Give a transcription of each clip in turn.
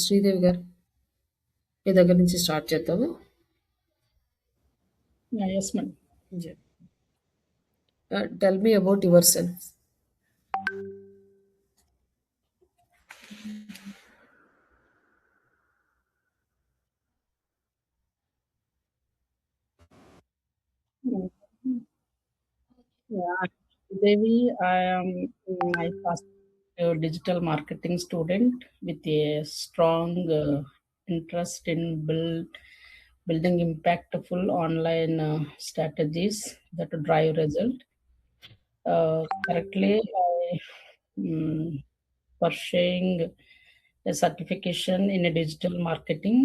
శ్రీదేవి గారు మీ దగ్గర నుంచి స్టార్ట్ చేద్దాము. Yes, madam. Tell me about yourself. Yeah, Devi, I am my first digital marketing student with a strong interest in building impactful online strategies that drive result. Currently, I pursuing a certification in a digital marketing.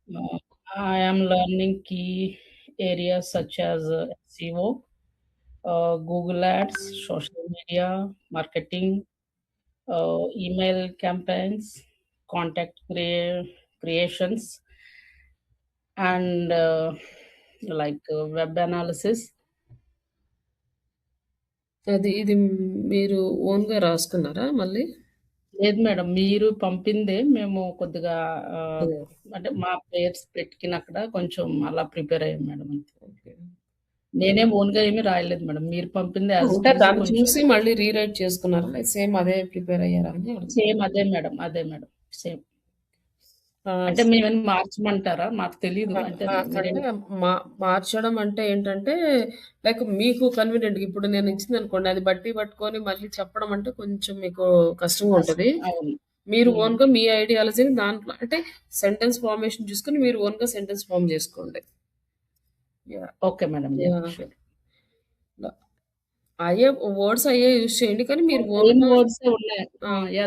Uh, I am learning key areas such as SEO, Google Ads, social media, marketing, email campaigns, creations, and web analysis. ఇది మీరు ఓన్గా రాసుకున్నారా మళ్ళీ? లేదు madam, మీరు పంపిందే మేము కొద్దిగా అంటే మా పేర్స్ పెట్టుకుని అక్కడ కొంచెం అలా ప్రిపేర్ అయ్యాం మేడం. అంతే. నేనేం ఓన్గా ఏమీ రాయలేదు మేడం, మీరు పంపిందే అంటే దాన్ని చూసి మళ్ళీ రీరైట్ చేసుకున్నారా? సేమ్ అదే ప్రిపేర్ అయ్యారా? సేమ్ అదే మేడం, సేమ్. అంటే మేమేమైనా మార్చమంటారా? మాకు తెలీదు. అంటే మార్చడం అంటే ఏంటంటే లైక్ మీకు కన్వీనియంట్. ఇప్పుడు నేను ఇచ్చింది అనుకోండి, అది బట్టి పట్టుకొని మళ్ళీ చెప్పడం అంటే కొంచెం మీకు కష్టంగా ఉంటుంది. మీరు ఓన్గా మీ ఐడియాలజీని దాంట్లో అంటే సెంటెన్స్ ఫార్మేషన్ చూసుకుని మీరు ఓన్గా సెంటెన్స్ ఫార్మ్ చేసుకోండి. Okay madam. అయ్యే వర్డ్స్ అయ్యే యూజ్ చేయండి, కానీ మీరు వర్డ్స్ ఉన్నాయి.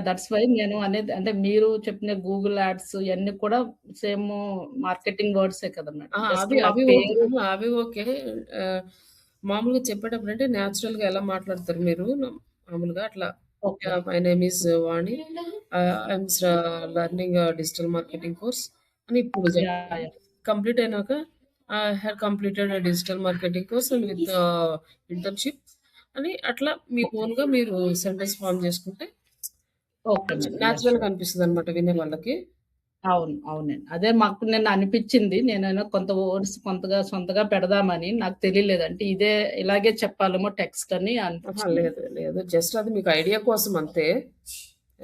దట్స్ వై నేను అనేది, అంటే మీరు చెప్పిన గూగుల్ యాడ్స్ ఇవన్నీ కూడా సేమ్ మార్కెటింగ్ వర్డ్సే కదా మేడం. అవి ఓకే. మామూలుగా చెప్పేటప్పుడు అంటే న్యాచురల్ గా ఎలా మాట్లాడతారు మీరు మామూలుగా అట్లా. My name is Vani, I'm learning digital marketing course అని ఇప్పుడు కంప్లీట్ అయినాక I have completed digital marketing course and with internship అని అట్లా మీ ఓన్గా మీరు సెంటెన్స్ ఫార్మ్ చేసుకుంటే న్యాచురల్ గా అనిపిస్తుంది అనమాట వినే వాళ్ళకి. అవునండి, అదే మాకు నిన్న అనిపించింది. నేనైనా కొంత వర్డ్స్ సొంతగా పెడదామని, నాకు తెలియలేదు అంటే ఇదే ఇలాగే చెప్పాలేమో టెక్స్ట్ అని అనిపించింది. లేదు జస్ట్ అది మీకు ఐడియా కోసం అంతే,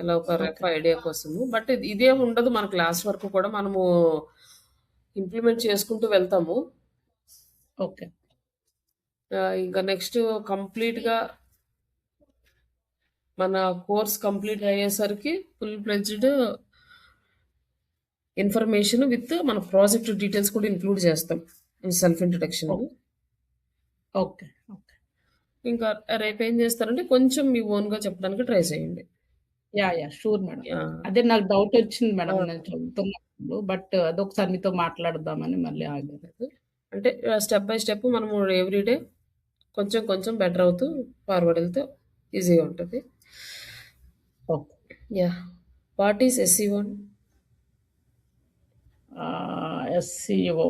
ఇలా ఒక రఫ్ ఐడియా కోసము. బట్ ఇదే ఉండదు, మన క్లాస్ వరకు కూడా మనము ఇంప్లిమెంట్ చేసుకుంటూ వెళ్తాము. ఓకే. ఇంకా నెక్స్ట్ కంప్లీట్గా మన కోర్స్ కంప్లీట్ అయ్యేసరికి ఫుల్ ఫ్లెడ్జ్డ్ ఇన్ఫర్మేషన్ విత్ మన ప్రాజెక్ట్ డీటెయిల్స్ కూడా ఇంక్లూడ్ చేస్తాం సెల్ఫ్ ఇంట్రడక్షన్. ఓకే. ఇంకా రేపు ఏం చేస్తారంటే కొంచెం మీ ఓన్గా చెప్పడానికి ట్రై చేయండి. Sure madam. అదే నాకు డౌట్ వచ్చింది మేడం నేను చదువుతున్నప్పుడు, బట్ అదొకసారి మీతో మాట్లాడదామని మళ్ళీ ఆగలేదు. అంటే స్టెప్ బై స్టెప్ మనము ఎవ్రీడే కొంచెం బెటర్ అవుతూ ఫార్వర్డ్ వెళ్తే ఈజీగా ఉంటుంది. What is SEO? SEO,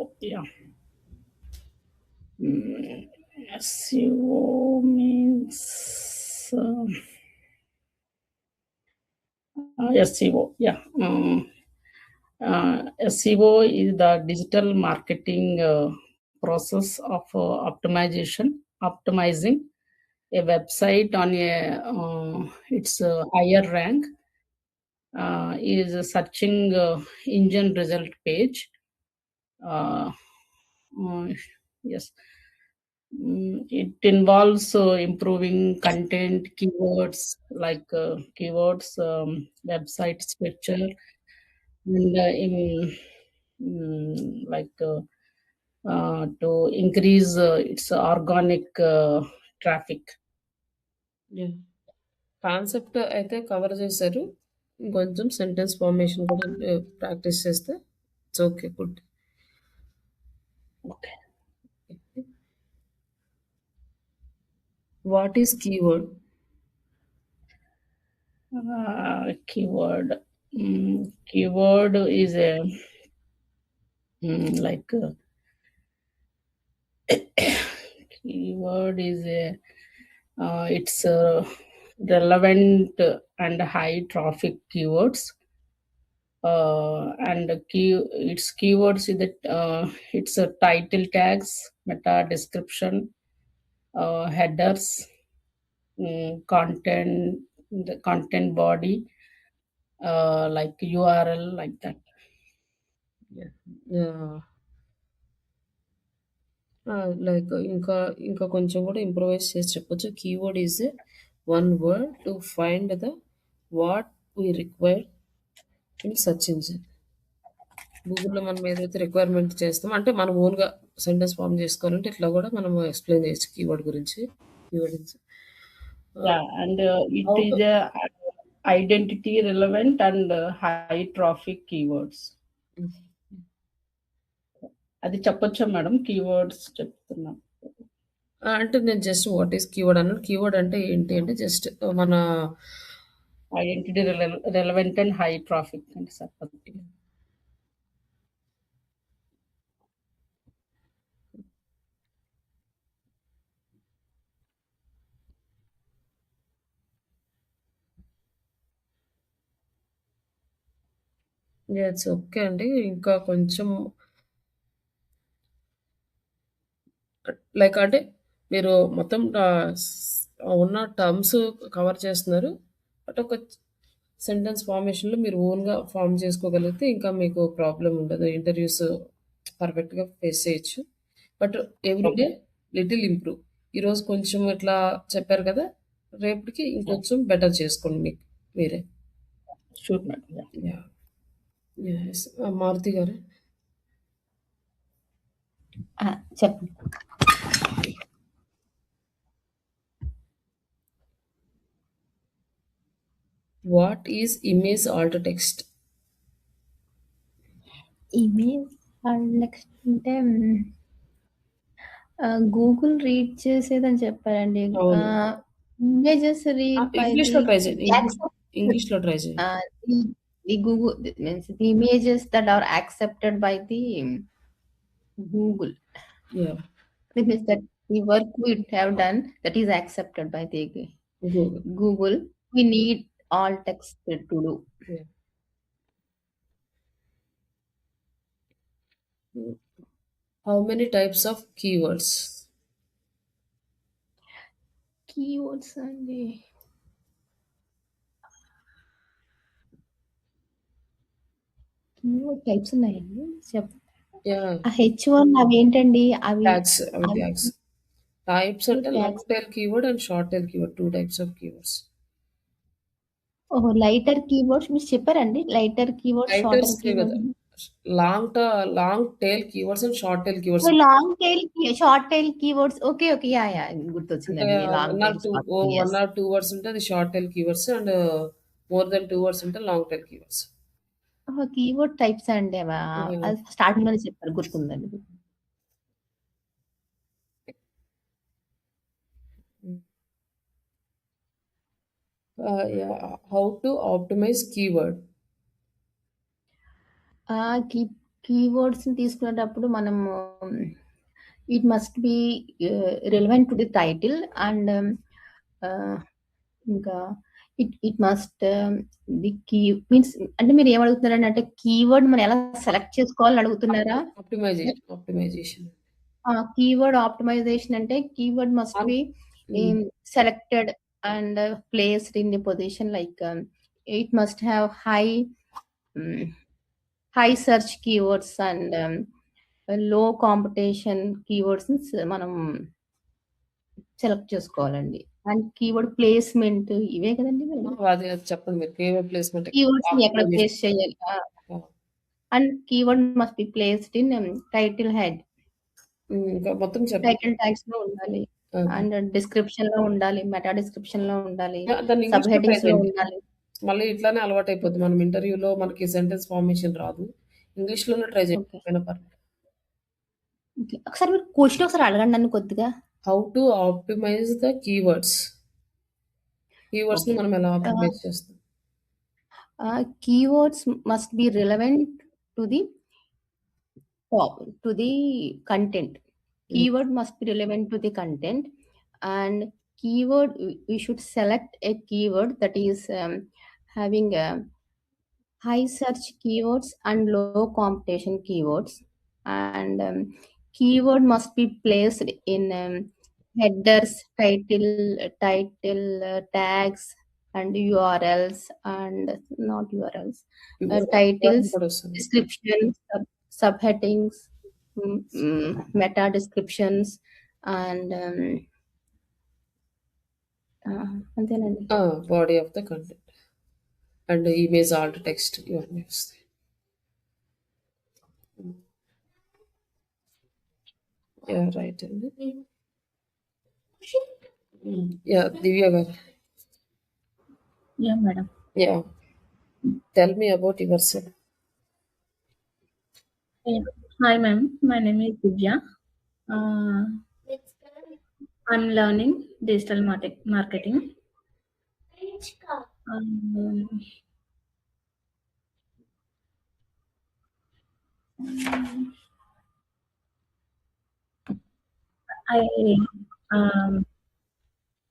SEO means SEO. SEO is the digital marketing process of optimizing a website on its higher rank is a searching engine result page. Yes. It involves improving content, keywords, website structure, and to increase its organic traffic. Concept అయితే cover చేశారు, కొంచెం sentence formation కూడా practice చేస్తే it's okay, good. Okay. What is keyword? Keyword is a keyword is a it's relevant and high traffic keywords And its keywords is that it's a title tags, meta description, headers, content, the content body, like URL, like that. Yeah. Yeah. Like ఇంకా కొంచెం కూడా improvise చేసి చెప్పొచ్చు. Keyword is one word to find the what we require in search engine. గూగుల్‌లో మనం ఏదైతే requirement చేస్తామో అంటే మనం ఓన్‌గా సెంటెన్స్ ఫార్మ్ చేసుకోవాలంటే ఇట్లా కూడా మనం ఎక్స్‌ప్లెయిన్ చేయొచ్చు కీవర్డ్ గురించి. Keywords. Yeah, and it how is to a identity relevant and high traffic keywords. అది చెప్పొచ్చా మేడం? కీవర్డ్స్ చెప్తున్నా. అంటే నేను జస్ట్ వాట్ ఈస్ కీవర్డ్ అన్నాను. కీవర్డ్ అంటే ఏంటి అంటే జస్ట్ మన identity relevant and high traffic అంటే సరిపోతుంది. ఇట్స్ ఓకే అండి. ఇంకా కొంచెం లైక్ అంటే మీరు మొత్తం ఉన్న టర్మ్స్ కవర్ చేస్తున్నారు. బట్ ఒక సెంటెన్స్ ఫార్మేషన్‌లో మీరు ఓన్‌గా ఫార్మ్ చేసుకోగలిగితే ఇంకా మీకు ప్రాబ్లమ్ ఉండదు. ఇంటర్వ్యూస్ పర్ఫెక్ట్‌గా ఫేస్ చేయొచ్చు. But every day little improve. ఈరోజు కొంచెం ఇట్లా చెప్పారు కదా! రేపటికి ఇంకొంచెం బెటర్ చేసుకోండి మీకు మీరే. Sure madam. Yeah! Yes. Maruti గారు. చెప్పండి. What is image alt text? Image next అంటే గూగుల్ రీడ్ చేసేదని చెప్పారండి. అవును. ఇమేజెస్ రీడ్ బై ఇంగ్లీష్‌లో ట్రై చేయండి. యాక్సెప్ట్ ఇంగ్లీష్‌లో ట్రై చేయండి. the Google means the images that are accepted by the Google. Yeah! That means that the work we have done that is accepted by the Google. Google. We need all text to do. Yeah! How many types of keywords? Keywords అండి. Keyword types ఉన్నాయండి. Yeah! H1 అవేంటండి? Tags. అవి tags. Types అంటే long tags. Tail keyword and short tail keyword 2 types of keywords. ఓహో! Lighter keywords మీరు చెప్పారండి? Lighter keywords, writers shorter కదా! Keywords. Long tail keywords and short tail keywords. Long tail short tail keywords. Okay. Okay. Yeah! Yeah! అంటే గుర్తొచ్చిందండి. Long tail, short tail. 1 yes. Or 2 words ఉంటే అది short tail keywords and more then 2 words ఉంటే long tail keywords. ఓహో! Keyword types అండి అవా? Yeah! అది స్టార్టింగ్‌లోనే చెప్పారు. గుర్తుందండి. Yeah! How to optimize keyword? Key కీవర్డ్స్‌ని తీసుకునేటప్పుడు మనము it must be relevant to the title and ఇంకా it must the key means అంటే మీరు ఏమడుగుతున్నారండి? అంటే కీవర్డ్ మనం ఎలా సెలెక్ట్ చేసుకోవాలని అడుగుతున్నారా? ఆప్టిమైజేషన్. కీవర్డ్ ఆప్టిమైజేషన్ అంటే keyword must be selected and placed in the position like it must have high search keywords and లో కాంపిటీషన్ కీవర్డ్స్ మనం సెలెక్ట్ చేసుకోవాలండి. అండ్ కీవర్డ్ ప్లేస్‌మెంట్ ఇవే కదండీ మరి. అది చెప్పండి మీరు. కీవర్డ్ ప్లేస్‌మెంట్ కీవర్డ్స్‌ని ఎక్కడ ప్లేస్ చేయాలి? And keyword must be placed in title head. ఇంకా మొత్తం చెప్పండి. టైటిల్ ట్యాగ్స్‌లో ఉండాలి. అండ్ డిస్క్రిప్షన్‌లో ఉండాలి. మెటా డిస్క్రిప్షన్‌లో ఉండాలి. దాన్ని సబ్ ఇంగ్లీష్‌లో ట్రై హెడ్డింగ్స్‌లో చేయండి. ఉండాలి. మళ్ళీ ఇట్లానే అలవాటైపోద్ది. మనం ఇంటర్వ్యూలో మనకి సెంటెన్స్ ఫార్మేషన్ రాదు. ఇంగ్లీష్‌లోనే ట్రై చేయండి. ఓకే. ఏమైనా పర్లేదు. ఓకే. ఒకసారి మీరు క్వెషన్ ఒకసారి అడగండి నన్ను కొద్దిగా. How to optimize the keywords? కీవర్డ్స్‌ని ఓకే. మనం ఎలా ఆప్టిమైజ్ చేస్తాం? Keywords must be relevant to the content. Keyword must be relevant to the content and keyword we should select a keyword that is having a high search keywords and low competition keywords. And keyword must be placed in headers, title tags, and URLs, and not URLs, titles, కూడా వస్తుంది. descriptions, subheadings, meta descriptions, and అంతేనండి. Body of the content and image alt text ఇవన్నీ వస్తాయి. Yeah right అండి. Yeah దివ్య గారు. Yeah madam. Yeah tell me about your self. Hi ma'am, my name is Divya. I'm learning digital marketing. I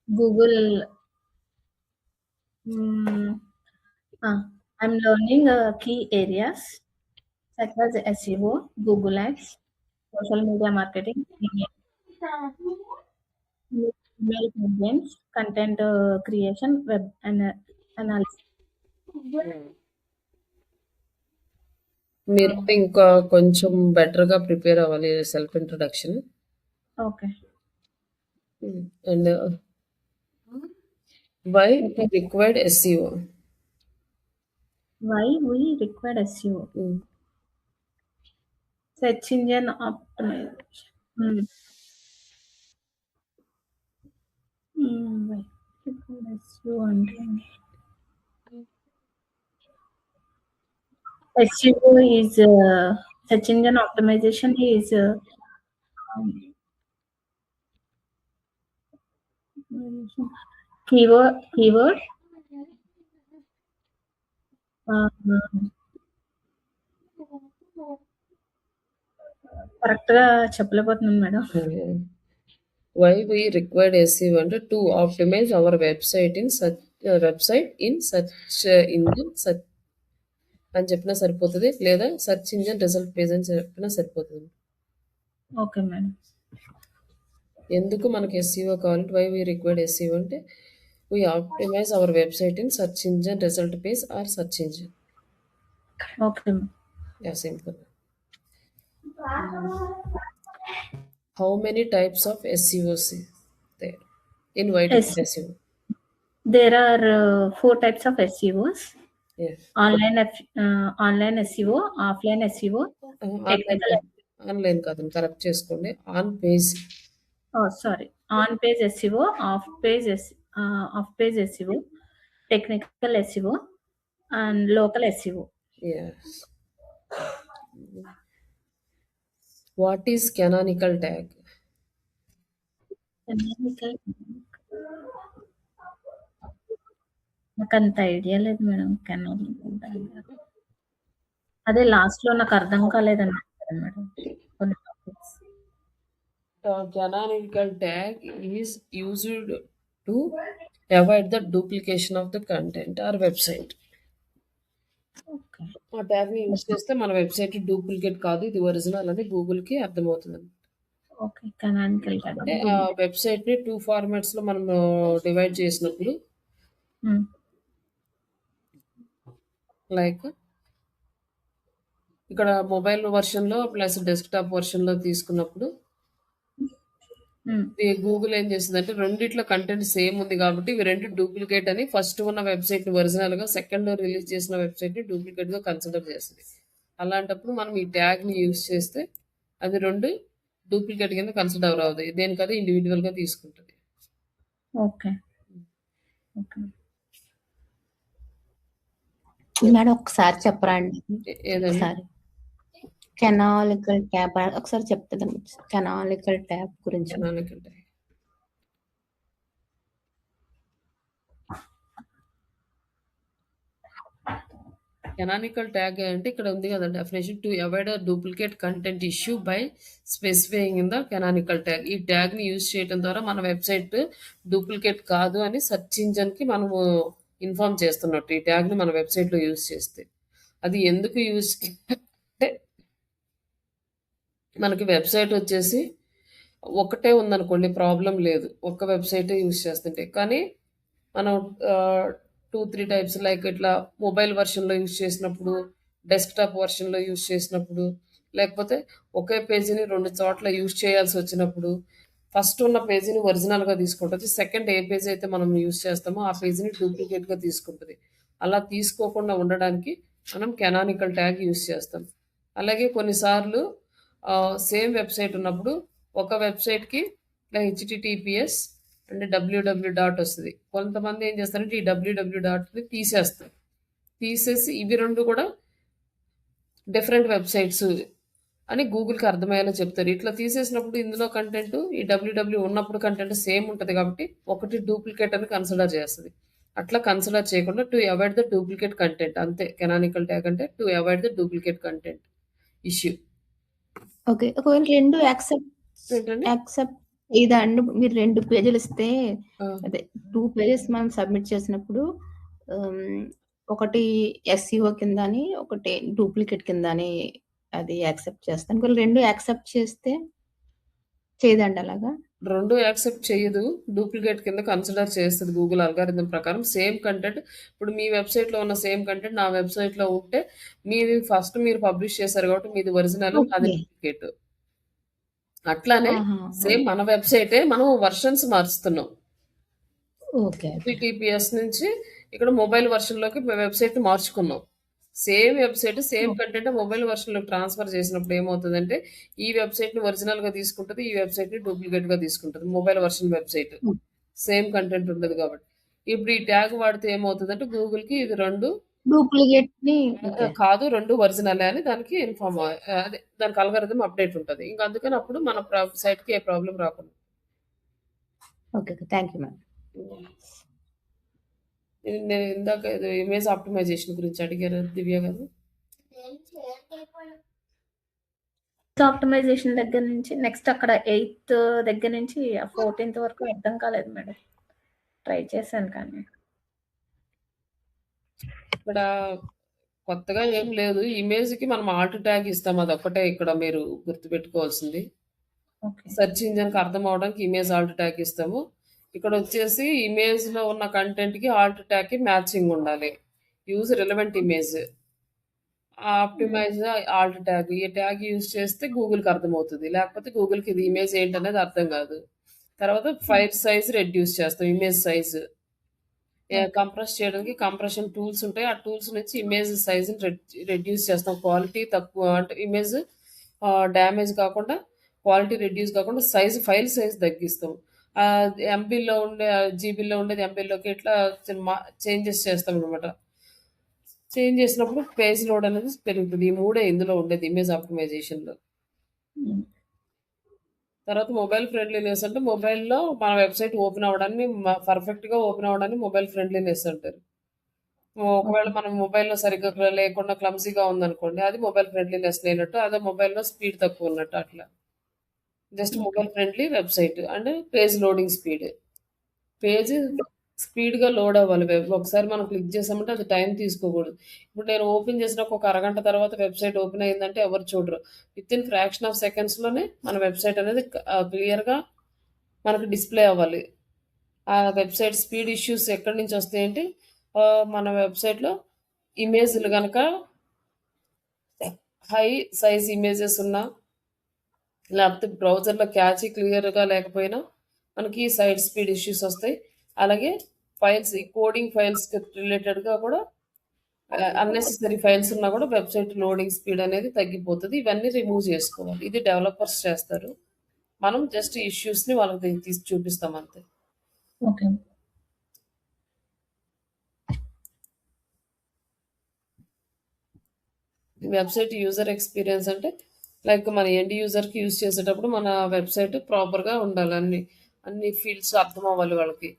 Google. I'm learning key areas such as SEO, Google Ads, social media marketing, email campaigns, content creation, web analysis. మీరు ఇంకా కొంచెం బెటర్గా prepare అవ్వాలి self introduction. Okay. And why required SEO. Why we require SEO? Search engine optimization. Why require SEO అంటే SEO is search engine optimization is keyword correct గా చెప్పలేకపోతున్నాను madam. Why we required SEO అంటే to optimize our website in search engine అని చెప్పినా సరిపోతుంది, లేదా search engine result page అని చెప్పినా సరిపోతుంది. Okay madam. ఎందుకు మనకి SEO కావాలి? వై వి రిక్వైర్డ్ SEO అంటే we optimize our website in search engine result page or search engine. Okay. Yeah, simple. How many types of SEOs there in white SEO? There are 4 types of SEOs. Yeah. Online SEO, offline SEO, technical. Online కాదు, correct చేసుకోండి. On page. Sorry. On page SEO, off page SEO, technical SEO, and local SEO. Yes. What is canonical tag? నాకు అంత idea లేదు madam. canonical tag అదే last లో నాకు అర్థం కాలేదండి madam. Canonical tag is used to avoid the duplication of the content or website. ఆ tag ని యూజ్ చేస్తే మన వెబ్సైట్ డూప్లికేట్ కాదు, ఇది ఒరిజినల్ అని గూగుల్ కి అర్థమవుతుంది. ఓకే. canonical tag అంటే ఆ వెబ్సైట్ ని 2 ఫార్మాట్స్ లో మనం డివైడ్ చేసినప్పుడు, లైక్ ఇక్కడ మొబైల్ వర్షన్ లో ప్లస్ డెస్క్టాప్ వర్షన్ లో తీసుకున్నప్పుడు గూగుల్ ఏం చేసిందంటే రెండిట్లో కంటెంట్ సేమ్ ఉంది కాబట్టి ఇవి రెండు డూప్లికేట్ అని ఫస్ట్ ఉన్న వెబ్సైట్ ని ఒరిజినల్ గా, సెకండ్ రిలీజ్ చేసిన వెబ్సైట్ ని డూప్లికేట్ గా కన్సిడర్ చేస్తుంది. అలాంటప్పుడు మనం ఈ ట్యాగ్ ని యూజ్ చేస్తే అది రెండు డూప్లికేట్ కింద కన్సిడర్ అవుతుంది, దేనికి అది ఇండివిజువల్ గా తీసుకుంటుంది. ఓకే. మేడం ఒకసారి చెప్పరా అండి? ఏదండి? కెనానికల్ ట్యాబ్ ఒకసారి చెప్తాను. కెనానికల్ ట్యాబ్ గురించి. కెనానికల్ ట్యాగ్ అంటే ఇక్కడ ఉంది కదా definition, to avoid duplicate content issue by specifying in the canonical tag. ఈ ట్యాగ్ ని యూజ్ చేయడం ద్వారా మన వెబ్సైట్ డూప్లికేట్ కాదు అని సెర్చ్ ఇంజిన్ కి మనము ఇన్ఫార్మ్ చేస్తున్నట్టు ఈ ట్యాగ్ ని మన వెబ్సైట్ లో యూజ్ చేస్తే. అది ఎందుకు యూజ్ అంటే మనకి వెబ్‌సైట్ వచ్చేసి ఒకటే ఉందనుకోండి ప్రాబ్లమ్ లేదు. ఒక్క వెబ్‌సైటే యూజ్ చేస్తుంటే. కానీ మనం 2, 3 టైప్స్ లైక్ ఇట్లా మొబైల్ వెర్షన్‌లో యూజ్ చేసినప్పుడు, డెస్క్‌టాప్ వెర్షన్‌లో యూజ్ చేసినప్పుడు, లేకపోతే ఒకే పేజీని 2 చోట్ల యూజ్ చేయాల్సొచ్చినప్పుడు, ఫస్ట్ ఉన్న పేజీని ఒరిజినల్‌గా తీసుకుంటది. సెకండ్ ఏ పేజ్ అయితే మనం యూజ్ చేస్తామో ఆ పేజీని డూప్లికేట్‌గా తీసుకుంటది. అలా తీసుకోకుండా ఉండడానికి మనం కానానికల్ ట్యాగ్ యూజ్ చేస్తాం. అలాగే కొన్నిసార్లు సేమ్ వెబ్‌సైట్ ఉన్నప్పుడు ఒక వెబ్‌సైట్‌కి ఇట్లా హెచ్‌టిటిపిఎస్ అంటే డబ్ల్యూడబ్ల్యూ డాట్ వస్తది. కొంతమంది ఏం చేస్తారంటే ఈ డబ్ల్యూడబ్ల్యూ డాట్‌ని తీసేస్తారు. తీసేసి ఇవి 2 కూడా డిఫరెంట్ వెబ్‌సైట్స్ అని గూగుల్‌కి అర్థమయ్యేలా చెప్తారు. ఇట్లా తీసేసినప్పుడు ఇందులో కంటెంట్ ఈ డబ్ల్యూడబ్ల్యూ ఉన్నప్పుడు కంటెంట్ సేమ్ ఉంటది కాబట్టి ఒకటి డూప్లికేట్ అని కన్సిడర్ చేస్తది. అట్లా కన్సిడర్ చేయకుండా to avoid the duplicate content అంతే. కానానికల్ ట్యాగ్ అంటే to avoid the duplicate content issue. Okay. ఒకవేళ 2 ఏంటండి? యాక్సెప్ట్ చేయదా అండి? మీరు 2 పేజీలు ఇస్తే ఆ! అదే 2 పేజెస్ మనం సబ్మిట్ చేసినప్పుడు ఆహ్, ఒకటి ఎస్‌సిఓ కిందని, ఒకటి డూప్లికేట్ కిందని అది యాక్సెప్ట్ చేస్తాను. ఒకవేళ 2 యాక్సెప్ట్ చేస్తే చేయదండి అలాగా? 2 యాక్సెప్ట్ చెయ్యదు. డూప్లికేట్ కింద కన్సిడర్ చేస్తది గూగుల్ అల్గారిథం ప్రకారం. సేమ్ కంటెంట్ ఇప్పుడు మీ వెబ్‌సైట్‌లో ఉన్న సేమ్ కంటెంట్ నా వెబ్‌సైట్‌లో ఉంటే, మీది ఫస్ట్ మీరు పబ్లిష్ చేశారు కాబట్టి మీది ఒరిజినల్, నాది ఓకే. డూప్లికేట్. అట్లానే ఆహా! సేమ్ మన వెబ్‌సైటే మనం వెర్షన్స్ మారుస్తున్నాం. ఓకే. ఓకే. హెచ్‌టిటిపిఎస్ నుంచి ఇక్కడ మొబైల్ వెర్షన్‌లోకి వెబ్‌సైట్‌ని మార్చుకున్నాం. Same website, same okay. Content mobile వెర్షన్‌లోకి ట్రాన్స్‌ఫర్ చేసినప్పుడు ఏమవుతదంటే, ఈ వెబ్‌సైట్‌ని ఒరిజినల్‌గా తీసుకుంటది. ఈ వెబ్‌సైట్‌ని డూప్లికేట్‌గా తీసుకుంటది. Mobile version website. హ్మ్. సేమ్ కంటెంట్ ఉండదు కాబట్టి. ఇప్పుడు ఈ ట్యాగ్ వాడితే ఏమవుతదంటే గూగుల్‌కి ఇది 2 డూప్లికేట్‌ని ఓకే. కాదు 2 ఒరిజినలే అని దానికి ఇన్ఫార్మ్ అదే దానికి అల్గారిథం అప్డేట్ ఉంటది. ఇంక అందుకని అప్పుడు మన సైట్‌కి ఏ ప్రాబ్లమ్ రాకుండా. Okay. Okay. Thank you ma'am. నేను ఇందాక ఏదో ఇమేజ్ ఆప్టిమైజేషన్ గురించి అడిగారు దివ్య గారు. ఆప్టిమైజేషన్ దగ్గర నుంచి నెక్స్ట్ అక్కడ 8థ్ దగ్గర నుంచి 14థ్ వరకు అర్థం కాలేదు మేడం. ట్రై చేశాను కానీ. ఇక్కడ కొత్తగా ఏం లేదు. ఇమేజ్‌కి మనం ఆల్ట్ ట్యాగ్ ఇస్తాం. అదొక్కటే ఇక్కడ మీరు గుర్తుపెట్టుకోవాల్సింది. ఓకే. సెర్చ్ ఇంజిన్‌కి అర్థం అవ్వడానికి ఇమేజ్ ఆల్ట్ ట్యాగ్ ఇస్తాము. ఇక్కడొచ్చేసి ఇమేజ్‌లో ఉన్న కంటెంట్‌కి ఆల్ట్ ట్యాగ్‌కి మ్యాచింగ్ ఉండాలి. Use relevant image. Optimise Alt tag. ఈ ట్యాగ్ యూజ్ చేస్తే గూగుల్‌కి అర్థమవుతది. లేకపోతే గూగుల్‌కి ఇది ఇమేజ్ ఏంటనేది అర్థం కాదు. తర్వాత ఫైల్ సైజ్ రెడ్యూస్ చేస్తాం. Image size. ఓకే. కంప్రెస్ చేయడానికి కంప్రెషన్ టూల్స్ ఉంటాయి. ఆ టూల్స్ నుంచి ఇమేజ్ సైజ్‌ని రెడ్యూస్ చేస్తాం. క్వాలిటీ తక్కువ అంటే ఇమేజ్ డ్యామేజ్ కాకుండా, క్వాలిటీ రెడ్యూస్ కాకుండా ఫైల్ సైజ్ తగ్గిస్తాం. ఎంబీలో ఉండే జీబీలో ఉండేది ఎంబీలోకి ఇట్లా చేంజెస్ చేస్తామనమాట. చేంజ్ చేసినప్పుడు పేజ్ లోడ్ అనేది పెరుగుతది. ఈ మూడే ఇందులో ఉండేది ఇమేజ్ ఆప్టిమైజేషన్‌లో. హ్మ్. తర్వాత మొబైల్ ఫ్రెండ్లీనెస్ అంటే మొబైల్‌లో మన వెబ్‌సైట్ ఓపెన్ అవ్వడాన్ని పర్ఫెక్ట్‌గా ఓపెన్ అవ్వడాన్ని మొబైల్ ఫ్రెండ్లీనెస్ అంటారు. ఒకవేళ ఓకే. మనం మొబైల్‌లో సరిగ్గా లేకుండా క్లమ్జీగా ఉందనుకోండి, అది మొబైల్ ఫ్రెండ్లీనెస్ లేనట్టు. అదే మొబైల్‌లో స్పీడ్ తక్కువ ఉన్నట్టు అట్లా. Just okay. Mobile friendly website and page loading speed. Page స్పీడ్‌గా లోడ్ అవ్వాలి. ఒకసారి మనం క్లిక్ చేసామంటే అది టైం తీసుకోకూడదు. ఇప్పుడు నేను ఓపెన్ చేసినాక ఒక అరగంట తర్వాత వెబ్‌సైట్ ఓపెన్ అయిందంటే ఎవరు చూడరు. వితిన్ ఫ్రాక్షన్ ఆఫ్ సెకండ్స్‌లోనే మన వెబ్‌సైట్ అనేది క్లియర్‌గా మనకు డిస్‌ప్లే అవ్వాలి. ఆ వెబ్‌సైట్ స్పీడ్ ఇష్యూస్ ఎక్కడి నుంచి వస్తాయంటే మన వెబ్‌సైట్‌లో ఇమేజ్‌లు గనక హై సైజ్ ఇమేజెస్ ఉన్నా, లేకపోతే బ్రౌజర్‌లో క్యాచీ క్లియర్‌గా లేకపోయినా మనకి సైట్ స్పీడ్ ఇష్యూస్ వస్తాయి. అలాగే ఈ కోడింగ్ ఫైల్స్‌కి రిలేటెడ్‌గా కూడా అన్నెసెసరీ ఫైల్స్ ఉన్నా కూడా వెబ్‌సైట్ లోడింగ్ స్పీడ్ అనేది తగ్గిపోతది. ఇవన్నీ రిమూవ్ చేసుకోవాలి. ఇది డెవలపర్స్ చేస్తారు. మనం జస్ట్ ఇష్యూస్‌ని వాళ్ళకి తీసి చూపిస్తాం అంతే. ఓకే. వెబ్‌సైట్ యూజర్ ఎక్స్‌పీరియన్స్ అంటే లైక్ మన ఎండ్ యూజర్‌కి యూజ్ చేసేటప్పుడు మన వెబ్‌సైట్ ప్రాపర్‌గా ఉండాలి. అన్ని ఫీల్డ్స్ అర్థం అవ్వాలి వాళ్ళకి.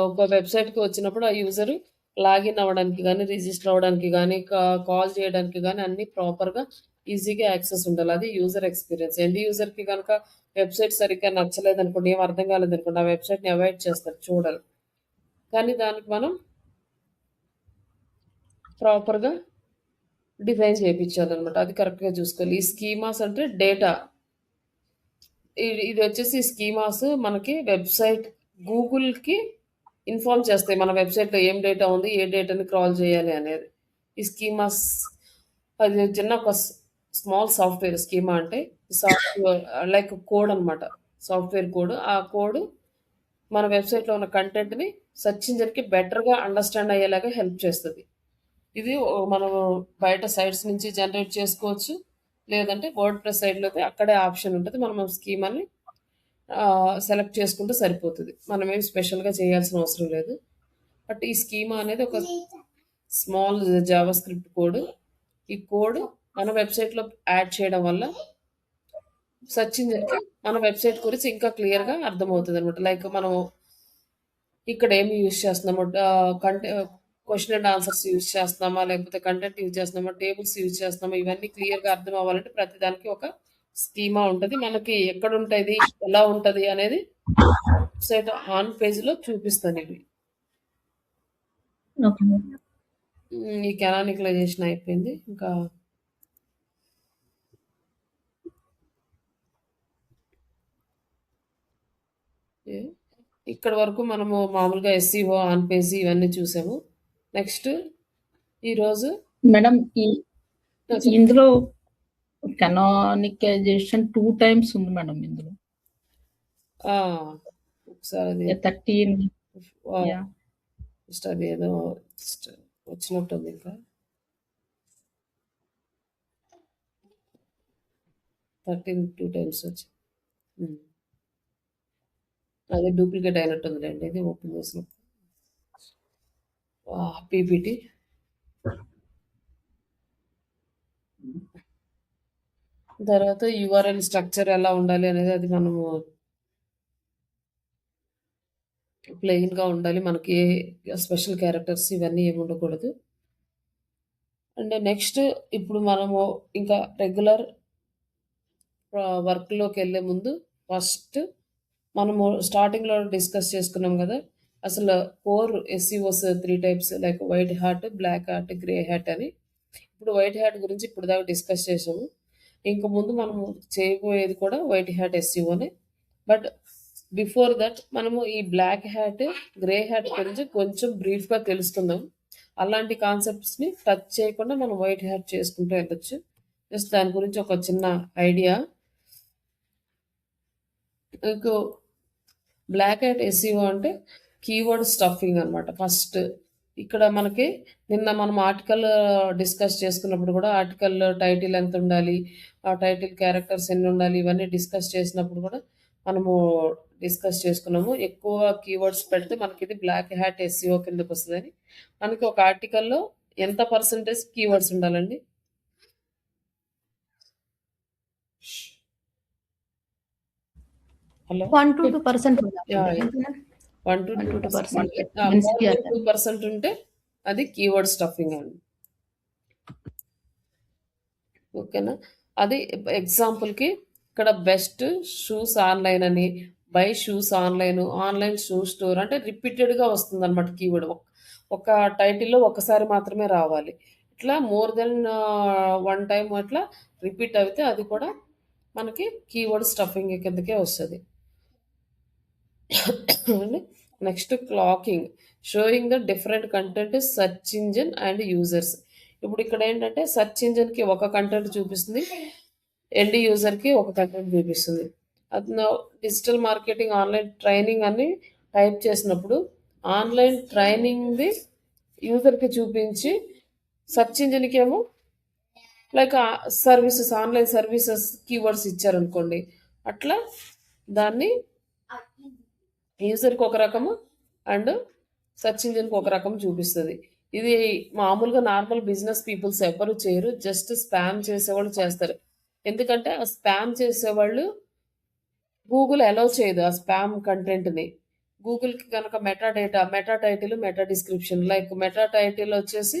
ఒక వెబ్‌సైట్‌కి వచ్చినప్పుడు ఆ యూజర్ లాగిన్ అవ్వడానికి గాని, రిజిస్టర్ అవ్వడానికి గాని, కాల్ చేయడానికి గాని అన్నీ ప్రాపర్‌గా ఈజీగా యాక్సెస్ ఉండాలి. అది యూజర్ ఎక్స్‌పీరియన్స్. ఎండ్ యూజర్‌కి గనక వెబ్‌సైట్ సరిగ్గా నచ్చలేదనుకోండి, ఏం అర్థం కాలేదనుకోండి, ఆ వెబ్‌సైట్‌ని అవాయిడ్ చేస్తారు, చూడరు. కానీ దానికి మనం ప్రాపర్‌గా డిజైన్ చేపిచ్చాలనమాట. అది కరెక్ట్‌గా చూసుకోవాలి. ఈ స్కీమాస్ అంటే డేటా. ఇది వచ్చేసి స్కీమాస్ మనకి వెబ్‌సైట్ గూగుల్‌కి ఇన్ఫార్మ్ చేస్తాయి. మన వెబ్‌సైట్‌లో ఏం డేటా ఉంది, ఏ డేటాని క్రాల్ చేయాలి అనేది. ఈ స్కీమాస్ అది చిన్న ఒక స్మాల్ సాఫ్ట్‌వేర్. స్కీమా అంటే సాఫ్ట్‌వేర్ లైక్ కోడ్ అనమాట. Software code. ఆ కోడ్ మన వెబ్‌సైట్‌లో ఉన్న కంటెంట్‌ని సెర్చ్ ఇంజిన్‌కి బెటర్‌గా అండర్‌స్టాండ్ అయ్యేలాగా హెల్ప్ చేస్తది. ఇది మనము బయట సైట్స్ నుంచి జనరేట్ చేసుకోవచ్చు. లేదంటే వర్డ్‌ప్రెస్ సైట్‌లో అయితే అక్కడే ఆప్షన్ ఉంటది. మనం స్కీమాని సెలెక్ట్ చేసుకుంటే సరిపోతది. మనమేం స్పెషల్‌గా చేయాల్సిన అవసరం లేదు. బట్ ఈ స్కీమా అనేది ఒక స్మాల్ జావా స్క్రిప్ట్ కోడ్. ఈ కోడ్ మన వెబ్‌సైట్‌లో యాడ్ చేయడం వల్ల సెర్చ్ ఇంజిన్‌కి మన వెబ్‌సైట్ గురించి ఇంకా క్లియర్‌గా అర్థమవుతదనమాట. లైక్ మనం ఇక్కడ ఏమి యూజ్ చేస్తున్నాము, క్వెషన్ అండ్ ఆన్సర్స్ యూజ్ చేస్తున్నామా, లేకపోతే కంటెంట్ యూజ్ చేస్తున్నామా, టేబుల్స్ యూజ్ చేస్తున్నామా, ఇవన్నీ క్లియర్‌గా అర్థం అవ్వాలంటే ప్రతిదానికి ఒక స్కీమా ఉంటది. మనకి ఎక్కడుంటది, ఎలా ఉంటది అనేది వెబ్‌సైట్ ఆన్ పేజ్‌లో చూపిస్తాను ఇవి. ఓకే. ఈ కానానికలైజేషన్ అయిపోయింది. ఇంకా ఏ ఇక్కడి వరకు మనము మామూలుగా ఎస్‌ఈఓ, ఆన్ పేజ్ ఇవన్నీ చూసాము. నెక్స్ట్ ఈరోజు మేడం చెప్పండి. ఇందులో కానానికైజేషన్ 2 టైమ్స్ ఉంది మేడం ఇందులో. ఒకసారి అది 13 యాహ్! జస్ట్ అది ఏదో జస్ట్ వచ్చినట్టుంది ఇంకా. 13 2 టైమ్స్ వచ్చి. అది డూప్లికేట్ అయినట్టుందిలేండి. ఇది ఓపెన్ చేసినప్పుడు. పీపీటీ. తర్వాత యూఆర్ఎల్ స్ట్రక్చర్ ఎలా ఉండాలి అనేది అది మనము ప్లెయిన్‌గా ఉండాలి. మనకి స్పెషల్ క్యారెక్టర్స్ ఇవన్నీ ఏమి ఉండకూడదు. అండ్ నెక్స్ట్ ఇప్పుడు మనము ఇంకా రెగ్యులర్ వర్క్‌లోకెళ్ళే ముందు ఫస్ట్ మనము స్టార్టింగ్‌లో డిస్కస్ చేసుకున్నాం గదా! అసలు core SEOs 3 types like white hat, black hat, grey hat అని. ఇప్పుడు వైట్ హ్యాట్ గురించి ఇప్పటిదాకా డిస్కస్ చేసాము. ఇంక ముందు మనము చేయబోయేది కూడా వైట్ హ్యాట్ ఎస్‌ఈఓనే. బట్ బిఫోర్ దట్ మనము ఈ బ్లాక్ హ్యాట్, గ్రే హ్యాట్ గురించి కొంచెం బ్రీఫ్‌గా తెలుసుకుందాం. అలాంటి కాన్సెప్ట్స్‌ని టచ్ చేయకుండా మనం వైట్ హ్యాట్ చేసుకుంటూ వెళ్ళొచ్చు. జస్ట్ దాని గురించి ఒక చిన్న ఐడియా. మీకు బ్లాక్ హ్యాట్ ఎస్‌ఈఓ అంటే కీవర్డ్ స్టఫింగ్ అనమాట. ఫస్ట్ ఇక్కడ మనకి నిన్న మనం ఆర్టికల్ డిస్కస్ చేసుకున్నప్పుడు కూడా ఆర్టికల్ టైటిల్ ఎంత ఉండాలి, ఆ టైటిల్ క్యారెక్టర్స్ ఎన్ని ఉండాలి, ఇవన్నీ డిస్కస్ చేసినప్పుడు కూడా మనము డిస్కస్ చేసుకున్నాము. ఎక్కువ కీవర్డ్స్ పెడితే మనకి ఇది బ్లాక్ హ్యాట్ ఎస్‌ఈఓ కిందకి వస్తుందని. మనకి ఒక ఆర్టికల్‌లో ఎంత పర్సెంటేజ్ కీవర్డ్స్ ఉండాలండి? Hello 1-2% yeah! ఉండాలండి. యాహ్! అంతేనా? 1-2% 1-2% ఎన్‌సీఈఆర్ 1-2% ఉంటే అది కీవర్డ్ స్టఫింగ్ అండి. ఓకేనా? అది ఎగ్జాంపుల్‌కి ఇక్కడ బెస్ట్ షూస్ ఆన్‌లైన్ అని, by shoes online, online shoe store అంటే రిపీటెడ్‌గా వస్తుందన్నమాట కీవర్డ్. ఒక టైటిల్‌లో ఒకసారి మాత్రమే రావాలి. ఇట్లా మోర్ దెన్ 1 టైమ్ అట్లా రిపీట్ అయితే అది కూడా మనకి కీవర్డ్ స్టఫింగ్ కిందకే వస్తది. Next clocking. Showing the different content search engine and users. ఇప్పుడు ఇక్కడ ఏంటంటే సెర్చ్ ఇంజిన్‌కి ఒక కంటెంట్ చూపిస్తుంది. ఎండ్ యూజర్‌కి ఒక కంటెంట్ చూపిస్తుంది. అతను డిజిటల్ మార్కెటింగ్ ఆన్‌లైన్ ట్రైనింగ్ అని టైప్ చేసినప్పుడు ఆన్‌లైన్ ట్రైనింగ్‌ది యూజర్‌కి చూపించి సెర్చ్ ఇంజిన్‌కేమో like services, online services keywords ఇచ్చారనుకోండి. అట్లా దాన్ని యూజర్‌కి ఒక రకము అండ్ సెర్చ్ ఇంజిన్‌కి ఒక రకం చూపిస్తది. ఇది మామూలుగా నార్మల్ బిజినెస్ పీపుల్స్ ఎవ్వరు చేయరు. జస్ట్ స్పామ్ చేసేవాళ్ళు చేస్తారు. ఎందుకంటే ఆ స్పామ్ చేసేవాళ్ళు గూగుల్ అలౌ చేయదు ఆ స్పామ్ కంటెంట్‌ని. గూగుల్‌కి గనక meta title, meta description like meta title వచ్చేసి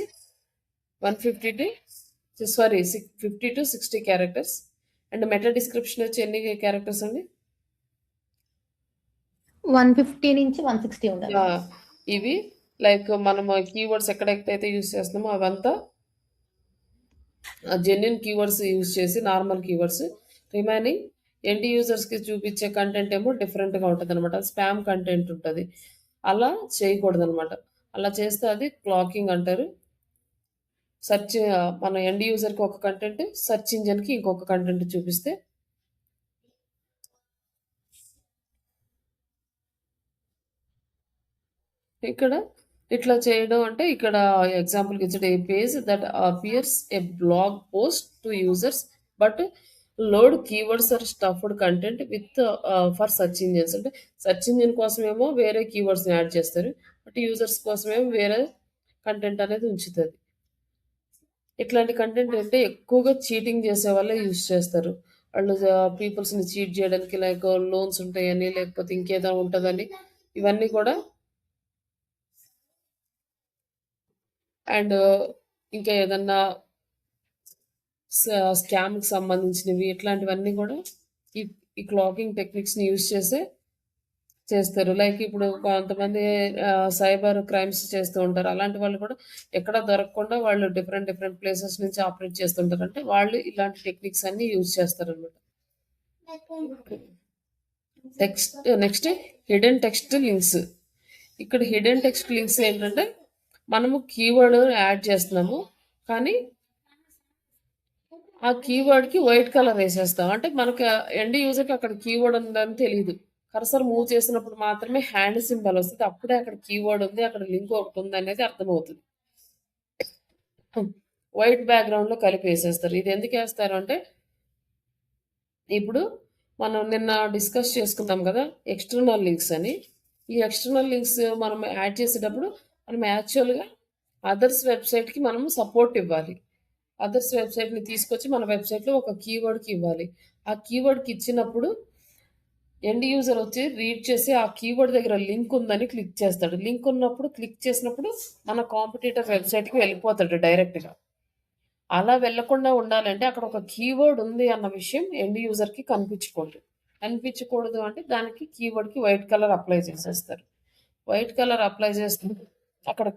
150 sorry 50 to 60 characters. And meta description వచ్చి ఎన్ని క్యారెక్టర్స్ అండి? 150 నుంచి 160 ఉండాలి. ఇవి లైక్ మనం కీవర్డ్స్ ఎక్కడెక్కడైతే యూజ్ చేస్తున్నామో అవంతా జెన్యున్ కీవర్డ్స్ యూజ్ చేసి నార్మల్ కీవర్డ్స్, రిమైనింగ్ ఎండ్ యూజర్స్కి చూపించే కంటెంట్ ఏమో డిఫరెంట్గా ఉంటుంది అనమాట. స్పామ్ కంటెంట్ ఉంటుంది. అలా చేయకూడదు అనమాట. అలా చేస్తే అది క్లాకింగ్ అంటారు. సెర్చ్ మన ఎండ్ యూజర్కి ఒక కంటెంట్, సెర్చ్ ఇంజన్కి ఇంకొక కంటెంట్ చూపిస్తే ఇక్కడ ఇట్లా చేయడం అంటే ఇక్కడ ఎగ్జాంపుల్కి ఇచ్చాడు a page that appears a blog post to users but load keywords are stuffed content with for search engines. అంటే సెర్చ్ ఇంజిన్ కోసమేమో వేరే కీవర్డ్స్ని యాడ్ చేస్తారు, బట్ యూజర్స్ కోసమేమో వేరే కంటెంట్ అనేది ఉంచుతుంది. ఇట్లాంటి కంటెంట్ అంటే ఎక్కువగా చీటింగ్ చేసే వాళ్ళే యూజ్ చేస్తారు. వాళ్ళు పీపుల్స్ని చీట్ చేయడానికి, లైక్ లోన్స్ ఉంటాయని లేకపోతే ఇంకేదో ఉంటుందని, ఇవన్నీ కూడా అండ్ ఇంకా ఏదన్నా స్కామ్కి సంబంధించినవి ఇట్లాంటివన్నీ కూడా ఈ క్లాకింగ్ టెక్నిక్స్ని యూజ్ చేస్తారు. లైక్ ఇప్పుడు కొంతమంది సైబర్ క్రైమ్స్ చేస్తూ ఉంటారు. అలాంటి వాళ్ళు కూడా ఎక్కడ దొరకకుండా వాళ్ళు డిఫరెంట్ ప్లేసెస్ నుంచి ఆపరేట్ చేస్తుంటారు. అంటే వాళ్ళు ఇలాంటి టెక్నిక్స్ అన్ని యూజ్ చేస్తారు అనమాట. Next hidden text links. ఇక్కడ హిడెన్ టెక్స్ట్ లింక్స్ ఏంటంటే మనము కీవర్డ్ యాడ్ చేస్తున్నాము, కానీ ఆ కీవర్డ్కి వైట్ కలర్ వేసేస్తాం. అంటే మనకు ఎండ్ యూజర్కి అక్కడ కీవర్డ్ ఉందని తెలియదు. కర్సర్ మూవ్ చేసినప్పుడు మాత్రమే హ్యాండ్ సింబల్ వస్తుంది. అప్పుడే అక్కడ కీవర్డ్ ఉంది, అక్కడ లింక్ ఒకటి ఉంది అనేది అర్థమవుతుంది. వైట్ బ్యాక్గ్రౌండ్లో కలిపి వేసేస్తారు. ఇది ఎందుకు వేస్తారు అంటే ఇప్పుడు మనం నిన్న డిస్కస్ చేసుకున్నాం కదా ఎక్స్టర్నల్ లింక్స్ అని. ఈ ఎక్స్టర్నల్ లింక్స్ మనం యాడ్ చేసేటప్పుడు మనం యాక్చువల్గా అదర్స్ వెబ్సైట్కి మనం సపోర్ట్ ఇవ్వాలి. అదర్స్ వెబ్సైట్ని తీసుకొచ్చి మన వెబ్సైట్లో ఒక కీవర్డ్కి ఇవ్వాలి. ఆ కీవర్డ్కి ఇచ్చినప్పుడు ఎండ్ యూజర్ వచ్చి రీడ్ చేసి ఆ కీవర్డ్ దగ్గర లింక్ ఉందని క్లిక్ చేస్తాడు. లింక్ ఉన్నప్పుడు క్లిక్ చేసినప్పుడు మన కాంపిటీటర్ వెబ్సైట్కి వెళ్ళిపోతాడు డైరెక్ట్గా. అలా వెళ్ళకుండా ఉండాలంటే అక్కడ ఒక కీవర్డ్ ఉంది అన్న విషయం ఎండ్ యూజర్కి కనిపించకూడదు అంటే దానికి కీవర్డ్కి వైట్ కలర్ అప్లై చేసేస్తారు. వైట్ కలర్ అప్లై చేస్తే అక్కడ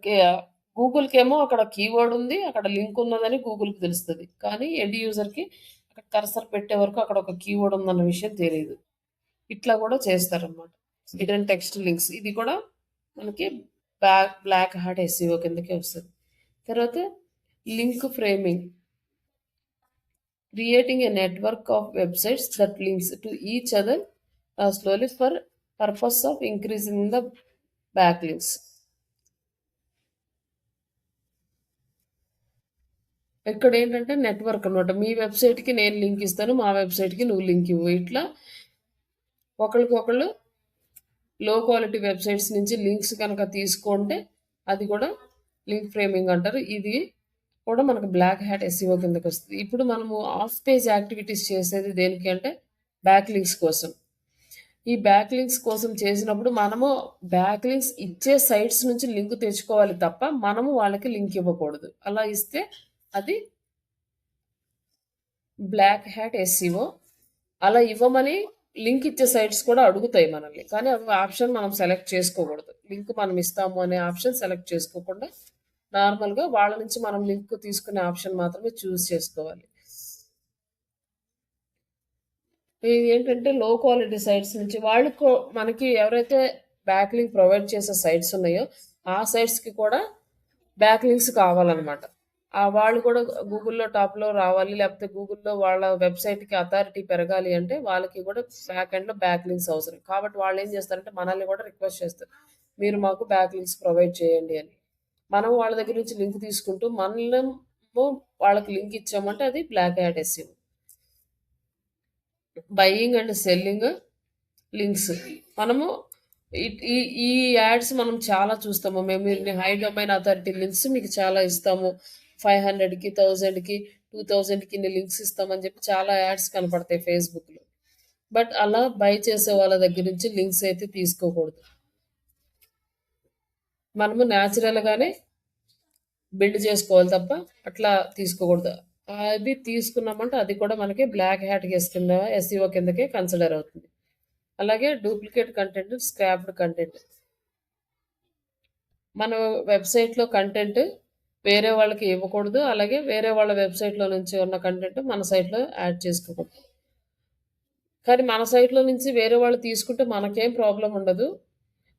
గూగుల్కి ఏమో అక్కడ కీవర్డ్ ఉంది, అక్కడ లింక్ ఉన్నదని గూగుల్కి తెలుస్తుంది. కానీ ఎండ్ యూజర్కి అక్కడ కర్సర్ పెట్టే వరకు అక్కడ ఒక కీవర్డ్ ఉందన్న విషయం తెలియదు. ఇట్లా కూడా చేస్తారన్నమాట హిడెన్ టెక్స్ట్ లింక్స్. ఇది కూడా మనకి బ్లాక్ హ్యాట్ ఎస్ఈఓ కిందకే వస్తుంది. తర్వాత link framing, creating a network of websites that links to each other slowly for purpose of increasing the back links. ఇక్కడ ఏంటంటే నెట్వర్క్ అనమాట. మీ వెబ్సైట్కి నేను లింక్ ఇస్తాను, మా వెబ్సైట్కి నువ్వు లింక్ ఇవ్వు. ఇట్లా ఒకరికొకళ్ళు లో క్వాలిటీ వెబ్సైట్స్ నుంచి లింక్స్ కనుక తీసుకుంటే అది కూడా లింక్ ఫ్రేమింగ్ అంటారు. ఇది కూడా మనకు బ్లాక్ హ్యాట్ ఎస్ఈఓ కిందకి వస్తుంది. ఇప్పుడు మనము ఆఫ్ పేజ్ యాక్టివిటీస్ చేసేది దేనికి అంటే బ్యాక్ లింక్స్ కోసం. ఈ బ్యాక్ లింక్స్ కోసం చేసినప్పుడు మనము బ్యాక్ లింక్స్ ఇచ్చే సైట్స్ నుంచి లింక్ తెచ్చుకోవాలి తప్ప మనము వాళ్ళకి లింక్ ఇవ్వకూడదు. అలా ఇస్తే అది బ్లాక్ హ్యాట్ ఎస్ఈఓ. అలా ఇవ్వమని లింక్ ఇచ్చే సైట్స్ కూడా అడుగుతాయి మనల్ని, కానీ అవి ఆప్షన్ మనం సెలెక్ట్ చేసుకోకూడదు. లింక్ మనం ఇస్తాము అనే ఆప్షన్ సెలెక్ట్ చేసుకోకుండా నార్మల్గా వాళ్ళ నుంచి మనం లింక్ తీసుకునే ఆప్షన్ మాత్రమే చూస్ చేసుకోవాలి. ఇది ఏంటంటే లో క్వాలిటీ సైట్స్ నుంచి వాళ్ళు మనకి ఎవరైతే బ్యాక్ లింక్ ప్రొవైడ్ చేసే సైట్స్ ఉన్నాయో ఆ సైట్స్కి కూడా బ్యాక్ లింక్స్ కావాలన్నమాట. వాళ్ళు కూడా గూగుల్లో టాప్లో రావాలి, లేకపోతే గూగుల్లో వాళ్ళ వెబ్సైట్కి అథారిటీ పెరగాలి అంటే వాళ్ళకి కూడా బ్యాక్ ఎండ్లో బ్యాక్ లింక్స్ అవసరం. కాబట్టి వాళ్ళు ఏం చేస్తారంటే మనల్ని కూడా రిక్వెస్ట్ చేస్తారు, మీరు మాకు బ్యాక్ లింక్స్ ప్రొవైడ్ చేయండి అని. మనం వాళ్ళ దగ్గర నుంచి లింక్ తీసుకుంటూ మనము వాళ్ళకి లింక్ ఇచ్చామంటే అది black hat SEO. Buying and selling links. మనము ఈ యాడ్స్ మనం చాలా చూస్తాము. మేము హై డొమైన్ అథారిటీ లింక్స్ మీకు చాలా ఇస్తాము, 500కి 1000కి 2000కి ఇన్ని లింక్స్ ఇస్తామని చెప్పి చాలా యాడ్స్ కనపడతాయి ఫేస్బుక్లో. బట్ అలా బై చేసే వాళ్ళ దగ్గర నుంచి లింక్స్ అయితే తీసుకోకూడదు. మనము న్యాచురల్గానే బిల్డ్ చేసుకోవాలి తప్ప అట్లా తీసుకోకూడదు. అది తీసుకున్నామంటే అది కూడా మనకి బ్లాక్ హ్యాట్ కేస్ కింద ఎస్ఈఓ కిందకే కన్సిడర్ అవుతుంది. అలాగే డూప్లికేట్ కంటెంట్, స్క్రాప్డ్ కంటెంట్. మన వెబ్‌సైట్‌లో కంటెంట్ వేరే వాళ్ళకి ఇవ్వకూడదు. అలాగే వేరే వాళ్ళ వెబ్‌సైట్‌లో నుంచి ఉన్న కంటెంట్ మన సైట్‌లో యాడ్ చేసుకోకూడదు. కానీ మన సైట్‌లో నుంచి వేరే వాళ్ళు తీసుకుంటే మనకేం ప్రాబ్లమ్ ఉండదు.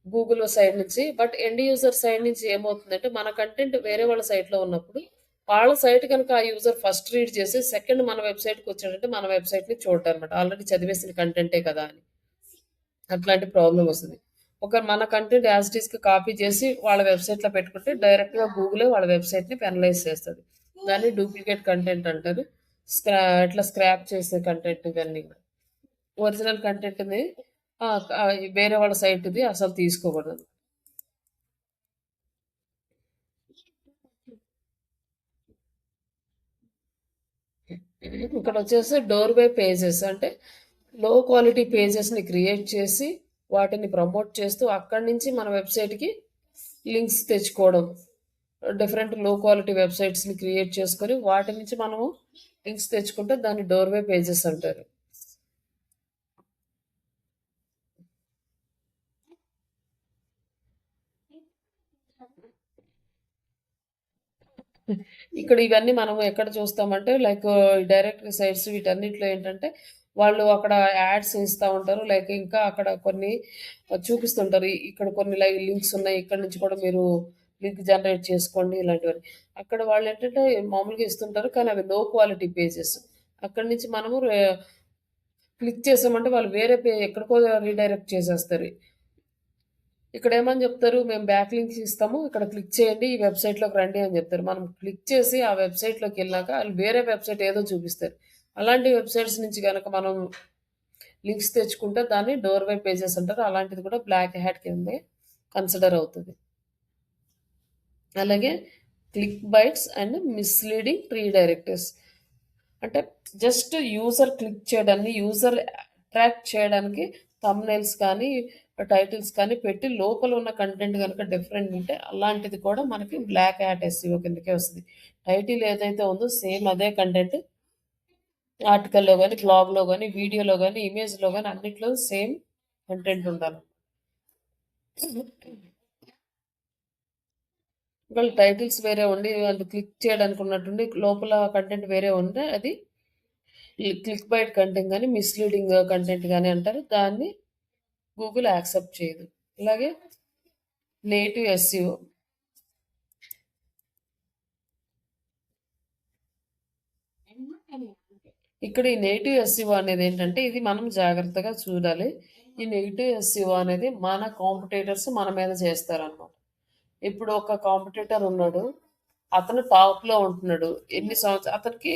గూగుల్ సైడ్ నుంచి. బట్ ఎండ్ యూజర్ సైడ్ నుంచి ఏమవుతుందంటే మన కంటెంట్ వేరే వాళ్ళ సైట్‌లో ఉన్నప్పుడు వాళ్ళ సైట్ కనుక ఆ యూజర్ ఫస్ట్ రీడ్ చేసి సెకండ్ మన వెబ్‌సైట్‌కి వచ్చాడంటే మన వెబ్‌సైట్‌ని చూడడనమాట. ఆల్రెడీ చదివేసిన కంటెంటే కదా అని. అట్లాంటి ప్రాబ్లమ్ వస్తది. మన కంటెంట్ యాజ్ ఇట్ ఈస్‌గా కాపీ చేసి వాళ్ళ వెబ్‌సైట్‌లో పెట్టుకుంటే డైరెక్ట్‌గా గూగులే వాళ్ళ వెబ్‌సైట్‌ని పెనలైజ్ చేస్తది. దాన్ని డూప్లికేట్ కంటెంట్ అంటారు. ఇట్లా స్క్రాప్ చేసే కంటెంట్ ఇవన్నీ కూడా. ఒరిజినల్ కంటెంట్‌ని వేరే వాళ్ళ సైట్‌ది అసలు తీసుకోకూడదు. ఇక్కడ వచ్చేసి డోర్‌వే పేజెస్ అంటే లో క్వాలిటీ పేజెస్‌ని క్రియేట్ చేసి వాటిని ప్రమోట్ చేస్తూ అక్కడి నుంచి మన వెబ్‌సైట్‌కి లింక్స్ తెచ్చుకోవడం. డిఫరెంట్ లో క్వాలిటీ వెబ్‌సైట్స్‌ని క్రియేట్ చేసుకొని వాటి నుంచి మనము లింక్స్ తెచ్చుకుంటే దాన్ని డోర్‌వే పేజెస్ అంటారు. ఇక్కడ ఇవన్నీ మనము ఎక్కడ చూస్తామంటే లైక్ డైరెక్ట్ సైట్స్ వీటన్నిటిలో ఏంటంటే వాళ్ళు అక్కడ యాడ్స్ ఇస్తా ఉంటారు. లైక్ ఇంకా అక్కడ కొన్ని చూపిస్తుంటారు. ఇక్కడ కొన్ని లింక్స్ ఉన్నాయి. ఇక్కడ నుంచి కూడా మీరు లింక్ జనరేట్ చేసుకోండి ఇలాంటివన్నీ. అక్కడ వాళ్ళేంటంటే మామూలుగా ఇస్తుంటారు. కానీ అవి లో క్వాలిటీ పేజెస్. అక్కడి నుంచి మనము క్లిక్ చేసామంటే వాళ్ళు వేరే ఎక్కడికో రీడైరెక్ట్ చేసేస్తారు. ఇక్కడ ఏమని చెప్తారు, మేము బ్యాక్ లింక్స్ ఇస్తాము. ఇక్కడ క్లిక్ చేయండి. ఈ వెబ్‌సైట్‌లోకి రండి అని చెప్తారు. మనం క్లిక్ చేసి ఆ వెబ్‌సైట్‌లోకి వెళ్ళాక ఆళ్ళు వేరే వెబ్‌సైట్ ఏదో చూపిస్తారు. అలాంటి వెబ్‌సైట్స్ నుంచి గనక మనం లింక్స్ తెచ్చుకుంటే దాన్ని డోర్‌వే పేజెస్ అంటారు. అలాంటిది కూడా బ్లాక్ హ్యాట్ కిందే కన్సిడర్ అవుతది. అలాగే క్లిక్ బైట్స్ అండ్ మిస్‌లీడింగ్ రీడైరెక్టర్స్. అంటే జస్ట్ యూజర్ క్లిక్ చేయడాన్ని, యూజర్ అట్రాక్ట్ చేయడానికి థంబ్‌నెయిల్స్ కానీ, టైటిల్స్ కానీ పెట్టి లోపల ఉన్న కంటెంట్ గనక డిఫరెంట్ ఉంటే అలాంటిది కూడా మనకి బ్లాక్ హ్యాట్ ఎస్‌ఈఓ కిందకే వస్తది. టైటిల్ ఏదైతే ఉందో సేమ్ అదే కంటెంట్ ఆర్టికల్‌లో గాని, బ్లాగ్‌లో గాని, వీడియోలో గాని, ఇమేజ్‌లో గాని అన్నిట్లో సేమ్ కంటెంట్ ఉండాలి. ఒకవేళ టైటిల్స్ వేరే ఉండి అది క్లిక్ చేయడానికి ఉన్నట్టుండి లోపల కంటెంట్ వేరే ఉంటే అది క్లిక్ బైట్ కంటెంట్ గాని, మిస్‌లీడింగ్ కంటెంట్ గాని అంటారు. దాన్ని గూగుల్ యాక్సెప్ట్ చేయదు. అలాగే నేటివ్ ఎస్‌ఈఓ. ఇక్కడ ఈ నేటివ్ ఎస్‌ఈఓ అనేదేంటంటే ఇది మనం జాగ్రత్తగా చూడాలి. ఈ నెగెటివ్ ఎస్‌ఈఓ అనేది మన కాంపిటీటర్స్ మన మీద చేస్తారనమాట. ఇప్పుడు ఒక కాంపిటీటర్ ఉన్నాడు. అతను టాప్‌లో ఉంటున్నాడు. అతనికి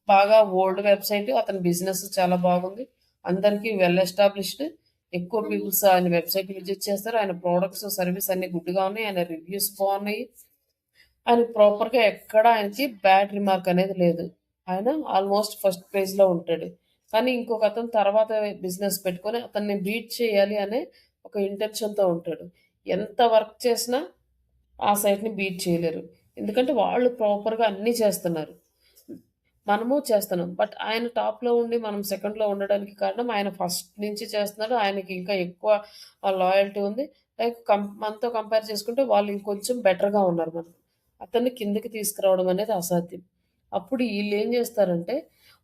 బాగా ఓల్డ్ వెబ్‌సైట్. అతని బిజినెస్ చాలా బాగుంది. అందరికీ వెల్ ఎస్టాబ్లిష్డ్. ఎక్కువ పీపుల్స్ ఆయన వెబ్‌సైట్ విజిట్ చేస్తారు. ఆయన ప్రొడక్ట్స్, సర్వీస్ అన్నీ గుడ్‌గా ఉన్నాయి. ఆయన రివ్యూస్ బాగున్నాయి. ఆయన ప్రాపర్‌గా ఎక్కడ ఆయనకి బ్యాడ్ రిమార్క్ అనేది లేదు. ఆయన ఆల్మోస్ట్ ఫస్ట్ పేజ్‌లో ఉంటాడు. కానీ ఇంకొక అతను తర్వాత బిజినెస్ పెట్టుకొని అతన్ని బీట్ చేయాలి అనే ఒక ఇంటెన్షన్‌తో ఉంటాడు. ఎంత వర్క్ చేసినా ఆ సైట్‌ని బీట్ చేయలేరు. ఎందుకంటే వాళ్ళు ప్రాపర్‌గా అన్నీ చేస్తున్నారు. మనము చేస్తున్నాం. బట్ ఆయన టాప్‌లో ఉండి మనం సెకండ్‌లో ఉండడానికి కారణం ఆయన ఫస్ట్ నుంచి చేస్తున్నాడు. ఆయనకి ఇంకా ఎక్కువ లాయల్టీ ఉంది. లైక్ మనతో కంపేర్ చేసుకుంటే వాళ్ళు ఇంకొంచెం బెటర్‌గా ఉన్నారు మనకు. అతన్ని కిందకి తీసుకురావడం అనేది అసాధ్యం. అప్పుడు ఈళ్ళేం చేస్తారంటే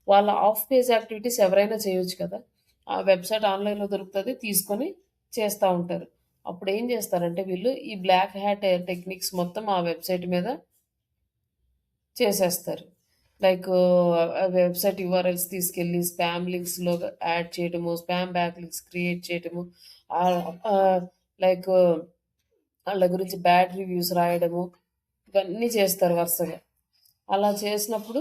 వాళ్ళ ఆఫ్ పేజ్ యాక్టివిటీస్ ఎవరైనా చేయొచ్చు కదా! ఆ వెబ్‌సైట్ ఆన్‌లైన్‌లో దొరుకుతది. తీసుకొని చేస్తా ఉంటారు. అప్పుడు ఏం చేస్తారంటే వీళ్ళు ఈ బ్లాక్ హ్యాట్ టెక్నిక్స్ మొత్తం ఆ వెబ్‌సైట్ మీద చేసేస్తారు. లైక్ వెబ్‌సైట్ యూఆర్ఎల్స్ తీసుకెళ్ళి స్పామ్ లింక్స్‌లో యాడ్ చేయడము, స్పామ్ బ్యాక్ లింక్స్ క్రియేట్ చేయడము, ఆహ్, ఆహ్, లైక్ ఆళ్ళ గురించి బ్యాడ్ రివ్యూస్ రాయడము, ఇవన్నీ చేస్తారు వరుసగా. అలా చేసినప్పుడు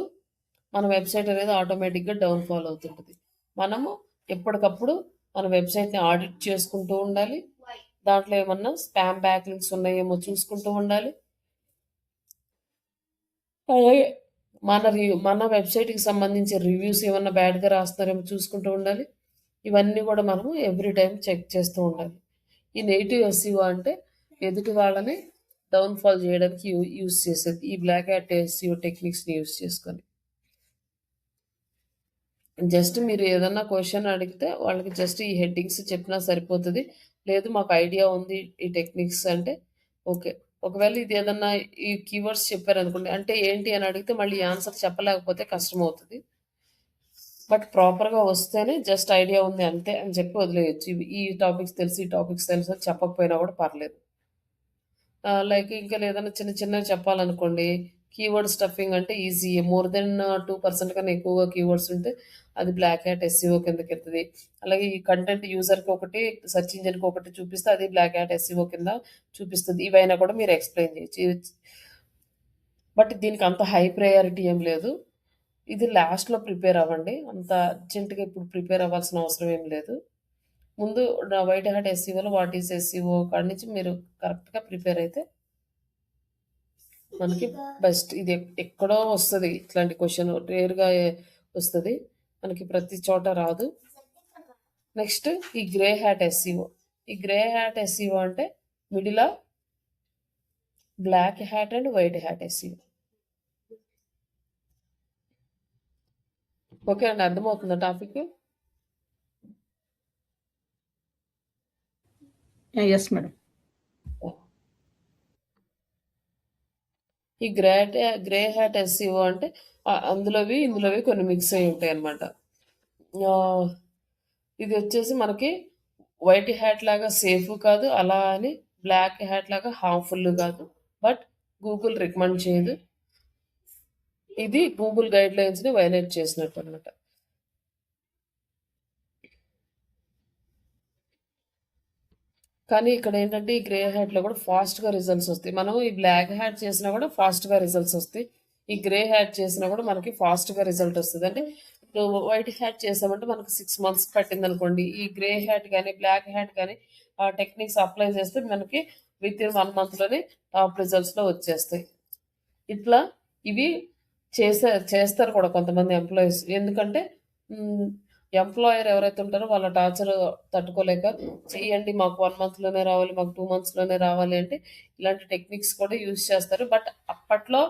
మన వెబ్‌సైట్ అనేది ఆటోమేటిక్‌గా డౌన్‌ఫాల్ అవుతుంటది. మనము ఎప్పటికప్పుడు మన వెబ్‌సైట్‌ని ఆడిట్ చేసుకుంటూ ఉండాలి. దాంట్లో ఏమన్నా స్పామ్ బ్యాక్ లింక్స్ ఉన్నాయేమో చూసుకుంటూ ఉండాలి. అలాగే మన వెబ్‌సైట్‌కి సంబంధించి రివ్యూస్ ఏమన్నా బ్యాడ్‌గా రాస్తున్నారేమో చూసుకుంటూ ఉండాలి. ఇవన్నీ కూడా మనము ఎవ్రీ టైమ్ చెక్ చేస్తూ ఉండాలి. ఈ నెగెటివ్ ఎస్‌ఈఓ అంటే ఎదుటి వాళ్ళని డౌన్‌ఫాల్ చేయడానికి యూజ్ చేసేది. ఈ బ్లాక్ హ్యాట్ ఎస్‌ఈఓ టెక్నిక్స్‌ని యూజ్ చేసుకొని. జస్ట్ మీరు ఏదన్నా క్వెషన్ అడిగితే వాళ్ళకి జస్ట్ ఈ హెడ్డింగ్స్ చెప్పినా సరిపోతది. లేదు మాకు ఐడియా ఉంది ఈ టెక్నిక్స్ అంటే ఓకే. ఒకవేళ ఇది ఏదన్నా ఈ కీవర్డ్స్ చెప్పారనుకోండి, అంటే ఏంటి అని అడిగితే మళ్ళీ ఆన్సర్ చెప్పలేకపోతే కష్టమవుతది. బట్ ప్రాపర్‌గా వస్తేనే జస్ట్ ఐడియా ఉంది అంతే అని చెప్పి వదిలేయొచ్చు. ఈ టాపిక్స్ తెలుసు, ఈ టాపిక్స్ తెలుసు అని చెప్పకపోయినా కూడా పర్లేదు. లైక్ ఇంకా ఏదైనా చిన్న చిన్నవి చెప్పాలనుకోండి, కీవర్డ్ స్టఫింగ్ అంటే ఈజీ. మోర్ దెన్ 2% కన్నా ఎక్కువగా కీవర్డ్స్ ఉంటే అది బ్లాక్ హ్యాట్ ఎస్సీఓ కిందకెళ్తది. అలాగే ఈ కంటెంట్ యూజర్‌కి ఒకటి, సెర్చ్ ఇంజిన్‌కి ఒకటి చూపిస్తే అది బ్లాక్ హ్యాట్ ఎస్సీఓ కింద చూపిస్తది. ఇవైనా కూడా మీరు ఎక్స్‌ప్లెయిన్ చేయొచ్చు. బట్ దీనికి అంత హై ప్రయారిటీ ఏం లేదు. ఇది లాస్ట్‌లో ప్రిపేర్ అవ్వండి. అంత అర్జెంట్‌గా ఇప్పుడు ప్రిపేర్ అవ్వాల్సిన అవసరం ఏం లేదు. ముందు వైట్ హ్యాట్ ఎస్సీఓలో వాట్ ఈస్ ఎస్సీఓ కాడి నుంచి మీరు కరెక్ట్‌గా ప్రిపేర్ అయితే మనకి బెస్ట్. ఇది ఎక్కడో వస్తది ఇట్లాంటి క్వెషన్. రేర్‌గా వస్తది. మనకి ప్రతి చోట రాదు. నెక్స్ట్ ఈ గ్రే హ్యాట్ ఎస్సీఓ. ఈ గ్రే హ్యాట్ ఎస్సీఓ అంటే middle of black hat and white hat SEO. Okay అండి. అర్థమవుతుందా టాపిక్? Yes madam. ఈ గ్రే హ్యాట్ ఎస్సీఓ అంటే అందులోవి ఇందులోవి కొన్ని మిక్స్ అయి ఉంటాయన్నమాట. ఇది వచ్చేసి మనకి వైట్ హ్యాట్ లాగా సేఫ్ కాదు, అలా అని బ్లాక్ హ్యాట్ లాగా హార్మ్ఫుల్ కాదు. బట్ గూగుల్ రికమెండ్ చేయదు. ఇది గూగుల్ గైడ్ లైన్స్ని వైలేట్ చేసినట్టు అనమాట. కానీ ఇక్కడ ఏంటంటే ఈ గ్రే హ్యాట్లో కూడా ఫాస్ట్గా రిజల్ట్స్ వస్తాయి. మనం ఈ బ్లాక్ హ్యాట్ చేసినా కూడా ఫాస్ట్గా రిజల్ట్స్ వస్తాయి. ఈ గ్రే హ్యాట్ చేసినా కూడా మనకి ఫాస్ట్గా రిజల్ట్ వస్తుంది. అంటే ఇప్పుడు వైట్ హ్యాట్ చేసామంటే మనకు 6 months పట్టింది అనుకోండి. ఈ గ్రే హ్యాట్ కానీ బ్లాక్ హ్యాట్ కానీ ఆ టెక్నిక్స్ అప్లై చేస్తే మనకి విత్ ఇన్ 1 monthలోనే టాప్ రిజల్ట్స్లో వచ్చేస్తాయి. ఇట్లా ఇవి చేస్తారు కూడా కొంతమంది ఎంప్లాయీస్. ఎందుకంటే ఎంప్లాయర్ ఎవరైతే ఉంటారో వాళ్ళ టార్చర్ తట్టుకోలేక చెయ్యండి మాకు 1 monthలోనే రావాలి, మాకు 2 monthsలోనే రావాలి అంటే ఇలాంటి టెక్నిక్స్ కూడా యూజ్ చేస్తారు. బట్ అప్పట్లో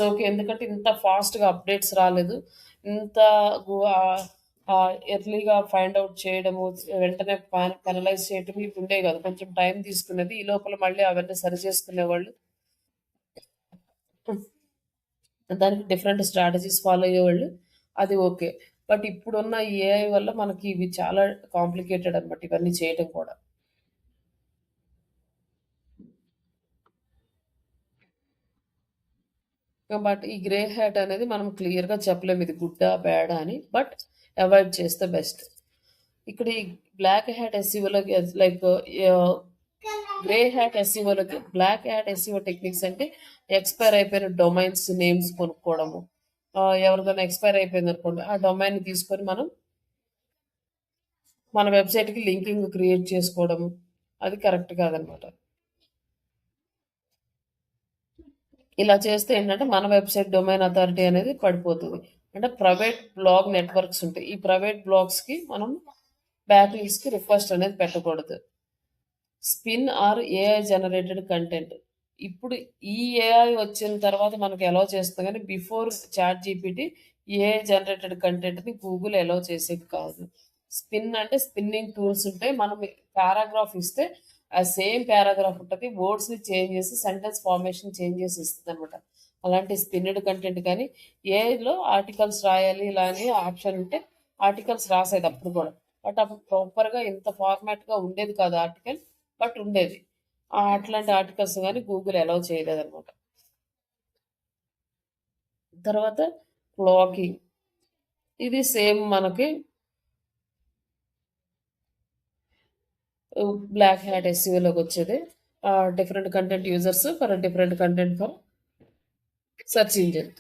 ఓకే. ఎందుకంటే ఇంత ఫాస్ట్గా అప్డేట్స్ రాలేదు. ఇంత ఎర్లీగా ఫైండ్ అవుట్ చేయడము, వెంటనే పెనలైజ్ చేయడం ఇవి ఉండేవి కాదు. కొంచెం టైం తీసుకునేది. ఈ లోపల మళ్ళీ అవన్నీ సరి చేసుకునేవాళ్ళు. దానికి డిఫరెంట్ స్ట్రాటజీస్ ఫాలో అయ్యేవాళ్ళు. అది ఓకే. బట్ ఇప్పుడున్న ఏఐ వల్ల మనకి ఇవి చాలా కాంప్లికేటెడ్ అనమాట ఇవన్నీ చేయడం కూడా. బట్ ఈ గ్రే హ్యాట్ అనేది మనం క్లియర్‌గా చెప్పలేము ఇది గుడ్డా, బ్యాడా అని. బట్ అవాయిడ్ చేస్తే బెస్ట్. ఇక్కడ ఈ బ్లాక్ హ్యాట్ ఎస్సీఓలోకి లైక్ గ్రే హ్యాట్ ఎస్సీఓలోకి బ్లాక్ హ్యాట్ ఎస్సీఓ టెక్నిక్స్ అంటే ఎక్స్పైర్ అయిపోయిన డొమైన్స్ నేమ్స్ కొనుక్కోవడము. ఎవరిదైనా ఎక్స్పైర్ అయిపోయింది అనుకోండి, ఆ డొమైన్ తీసుకొని మనం మన వెబ్సైట్‌కి లింకింగ్ క్రియేట్ చేసుకోవడము. అది కరెక్ట్ కాదనమాట. ఇలా చేస్తే ఏంటంటే మన వెబ్సైట్ డొమైన్ అథారిటీ అనేది పడిపోతుంది. అంటే ప్రైవేట్ బ్లాగ్ నెట్వర్క్స్ ఉంటాయి. ఈ ప్రైవేట్ బ్లాగ్స్కి మనం బ్యాక్ లింక్స్కి రిక్వెస్ట్ అనేది పెట్టకూడదు. Spin or AI generated content. ఇప్పుడు ఈ ఏఐ వచ్చిన తర్వాత మనకు ఎలో చేస్తుంది కానీ before chat GPT AI generated కంటెంట్ని గూగుల్ ఎలో చేసేది కాదు. స్పిన్ అంటే స్పిన్నింగ్ టూల్స్ ఉంటాయి. మనం పారాగ్రాఫ్ ఇస్తే ఆ సేమ్ పారాగ్రాఫ్ ఉంటుంది. వర్డ్స్ని చేంజ్ చేసి సెంటెన్స్ ఫార్మేషన్ చేంజ్ చేసి ఇస్తుంది అనమాట. అలాంటి స్పిన్నెడ్ కంటెంట్ కానీ ఏఐలో ఆర్టికల్స్ రాయాలి ఇలా అని ఆప్షన్ ఉంటే ఆర్టికల్స్ రాసేది అప్పుడు కూడా. బట్ అప్పుడు ప్రాపర్గా ఇంత ఫార్మాట్గా ఉండేది కాదు ఆర్టికల్, బట్ ఉండేది. అట్లాంటి ఆర్టికల్స్ కానీ గూగుల్ అలౌ చేయలేదన్నమాట. తర్వాత బ్లాగింగ్, ఇది సేమ్ మనకి బ్లాక్ హ్యాట్ ఎస్సీఓలోకి వచ్చేది. Different content users for different content for search engine.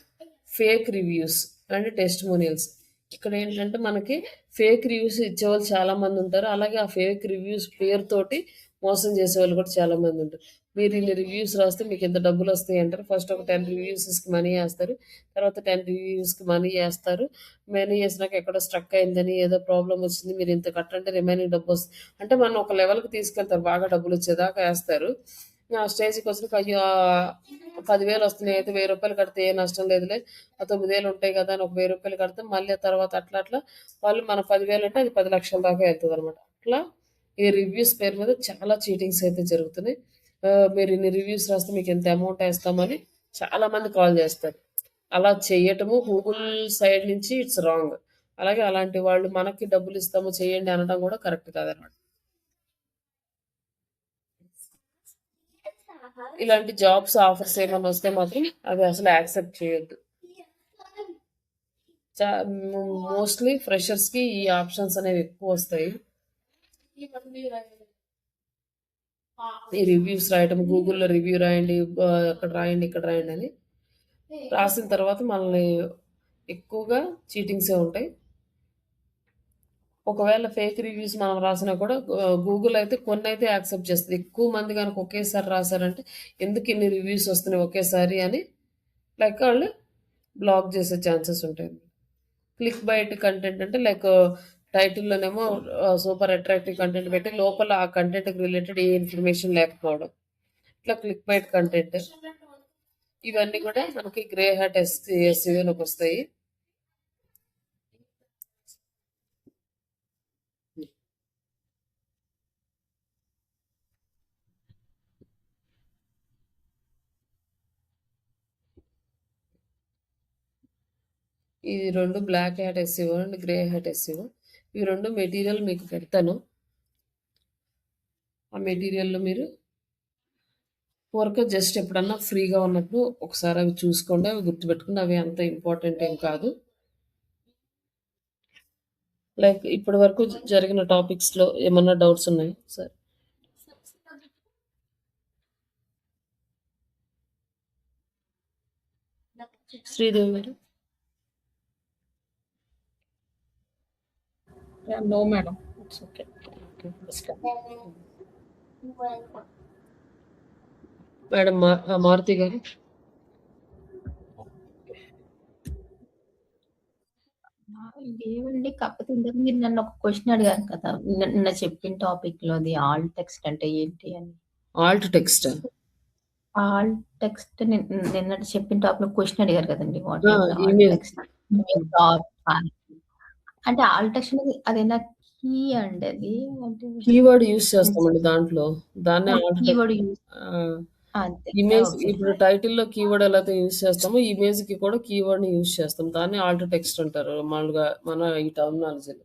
Fake reviews and testimonials. ఇక్కడ ఏంటంటే మనకి ఫేక్ రివ్యూస్ ఇచ్చేవాళ్ళు చాలామంది ఉంటారు. అలాగే ఆ ఫేక్ రివ్యూస్ పేరుతోటి మోసం చేసేవాళ్ళు కూడా చాలామంది ఉంటారు. మీరు ఇన్ని రివ్యూస్ రాస్తే మీకు ఇంత డబ్బులు వస్తాయి అంటారు. ఫస్ట్ ఒక 10 రివ్యూస్కి మనీ వేస్తారు. తర్వాత 10 రివ్యూస్కి మనీ వేస్తారు. మనీ వేసినాక ఎక్కడో స్ట్రక్ అయిందని, ఏదో ప్రాబ్లం వచ్చింది, మీరు ఇంత కట్టంటే రిమైనింగ్ డబ్బు వస్తుంది అంటే మనం ఒక లెవెల్కి తీసుకెళ్తారు, బాగా డబ్బులు వచ్చేదాకా వేస్తారు. ఆ స్టేజ్‌కొచ్చినాక అయ్యో! 10,000 వస్తున్నాయి. అయితే రూ. 1000 కడితే ఏ నష్టం లేదులే. ఆ 9,000 ఉంటాయి కదా! అని ఒక రూ. 1000 కడితే మళ్ళీ ఆ తర్వాత అట్లా వాళ్ళు మన 10,000 అంటే అది 10,00,000 దాకా ఎళ్తదనమాట. అట్లా ఈ రివ్యూస్ పేరు మీద చాలా చీటింగ్స్ అయితే జరుగుతున్నాయి. మీరు ఇన్ని రివ్యూస్ రాస్తే మీకింత అమౌంట్ ఏస్తామని చాలా మంది కాల్ చేస్తారు. అలా చేయటము గూగుల్ సైడ్ నుంచి ఇట్స్ రాంగ్. అలాగే అలాంటి వాళ్ళు మనకి డబ్బులిస్తాము చేయండి అనడం కూడా కరెక్ట్ కాదనమాట. ఇలాంటి జాబ్స్ ఆఫర్స్ ఏమన్నా వస్తే మాత్రం అవి అసలు యాక్సెప్ట్ చేయొద్దు. చా మోస్ట్‌లీ ఫ్రెషర్స్‌కి ఈ ఆప్షన్స్ అనేవి ఎక్కువొస్తాయి. ఈ రివ్యూస్ రాయటం, గూగుల్‌లో రివ్యూ రాయండి, అక్కడ రాయండి, ఇక్కడ రాయండి అని. రాసిన తర్వాత మనల్ని ఎక్కువగా చీటింగ్సే ఉంటాయి. ఒకవేళ ఫేక్ రివ్యూస్ మనం రాసినా కూడా గూగుల్ అయితే కొన్నైతే యాక్సెప్ట్ చేస్తది. ఎక్కువ మంది గనక ఒకేసారి రాసారంటే ఎందుకు ఇన్ని రివ్యూస్ వస్తున్నాయి ఒకేసారి అని లైక్ ఆళ్ళు బ్లాక్ చేసే ఛాన్సెస్ ఉంటాయి. క్లిక్ బైట్ కంటెంట్ అంటే లైక్ టైటిల్‌లోనేమో సూపర్ అట్రాక్టివ్ కంటెంట్ పెట్టి లోపల ఆ కంటెంట్‌కి రిలేటెడ్ ఏ ఇన్ఫర్మేషన్ లేకపోవడం. ఇట్లా క్లిక్ బైట్ కంటెంట్. ఇవన్నీ కూడా మనకి గ్రే హ్యాట్ ఎస్‌ఈఓలోకొస్తాయి. ఈ 2 black hat SEO and grey hat SEO. ఈ 2 మెటీరియల్ మీకు పెడతాను. ఆ మెటీరియల్‌లో మీరు జస్ట్ ఎప్పుడన్నా ఫ్రీగా ఉన్నప్పుడు ఒకసారి అవి చూసుకోండి. అవి గుర్తుపెట్టుకోండి. అవి అంత ఇంపార్టెంట్ ఏం కాదు. లైక్ ఇప్పటి వరకు జరిగిన టాపిక్స్‌లో ఏమన్నా డౌట్స్ ఉన్నాయా సార్? శ్రీదేవి గారు? No madam. It's okay. Madam Maruti గారు? లేవండి. కాకపోతే ఇందాక మీరు నన్ను ఒక క్వెషన్ అడిగారు కదా! నిన్న చెప్పిన టాపిక్‌లోది ఆల్ట్ టెక్స్ట్ అంటే ఏంటి అని. ఆల్ట్ టెక్స్టా? ఆల్ట్ టెక్స్ట్ నిన్నటి చెప్పిన టాపిక్‌లో క్వెషన్ అడిగారు కదండీ! What is Alt image. Text? అంటే ఆల్ట్ టెక్స్ట్ అనేది అదేనా కీ అండి అది? అంటే కీవర్డ్ యూజ్ చేస్తామండి దాంట్లో. దాన్నే ఆల్ట్ టెక్స్ట్. కీవర్డ్ యూజ్ అంతే. Image okay. ఇప్పుడు టైటిల్‌లో కీవర్డ్ ఎలా అయితే యూజ్ చేస్తామో ఇమేజ్‌కి కూడా కీవర్డ్‌ని యూజ్ చేస్తాం. దాన్ని ఆల్ట్ టెక్స్ట్ అంటారు మామూలుగా మన ఈ టర్మినాలజీలో.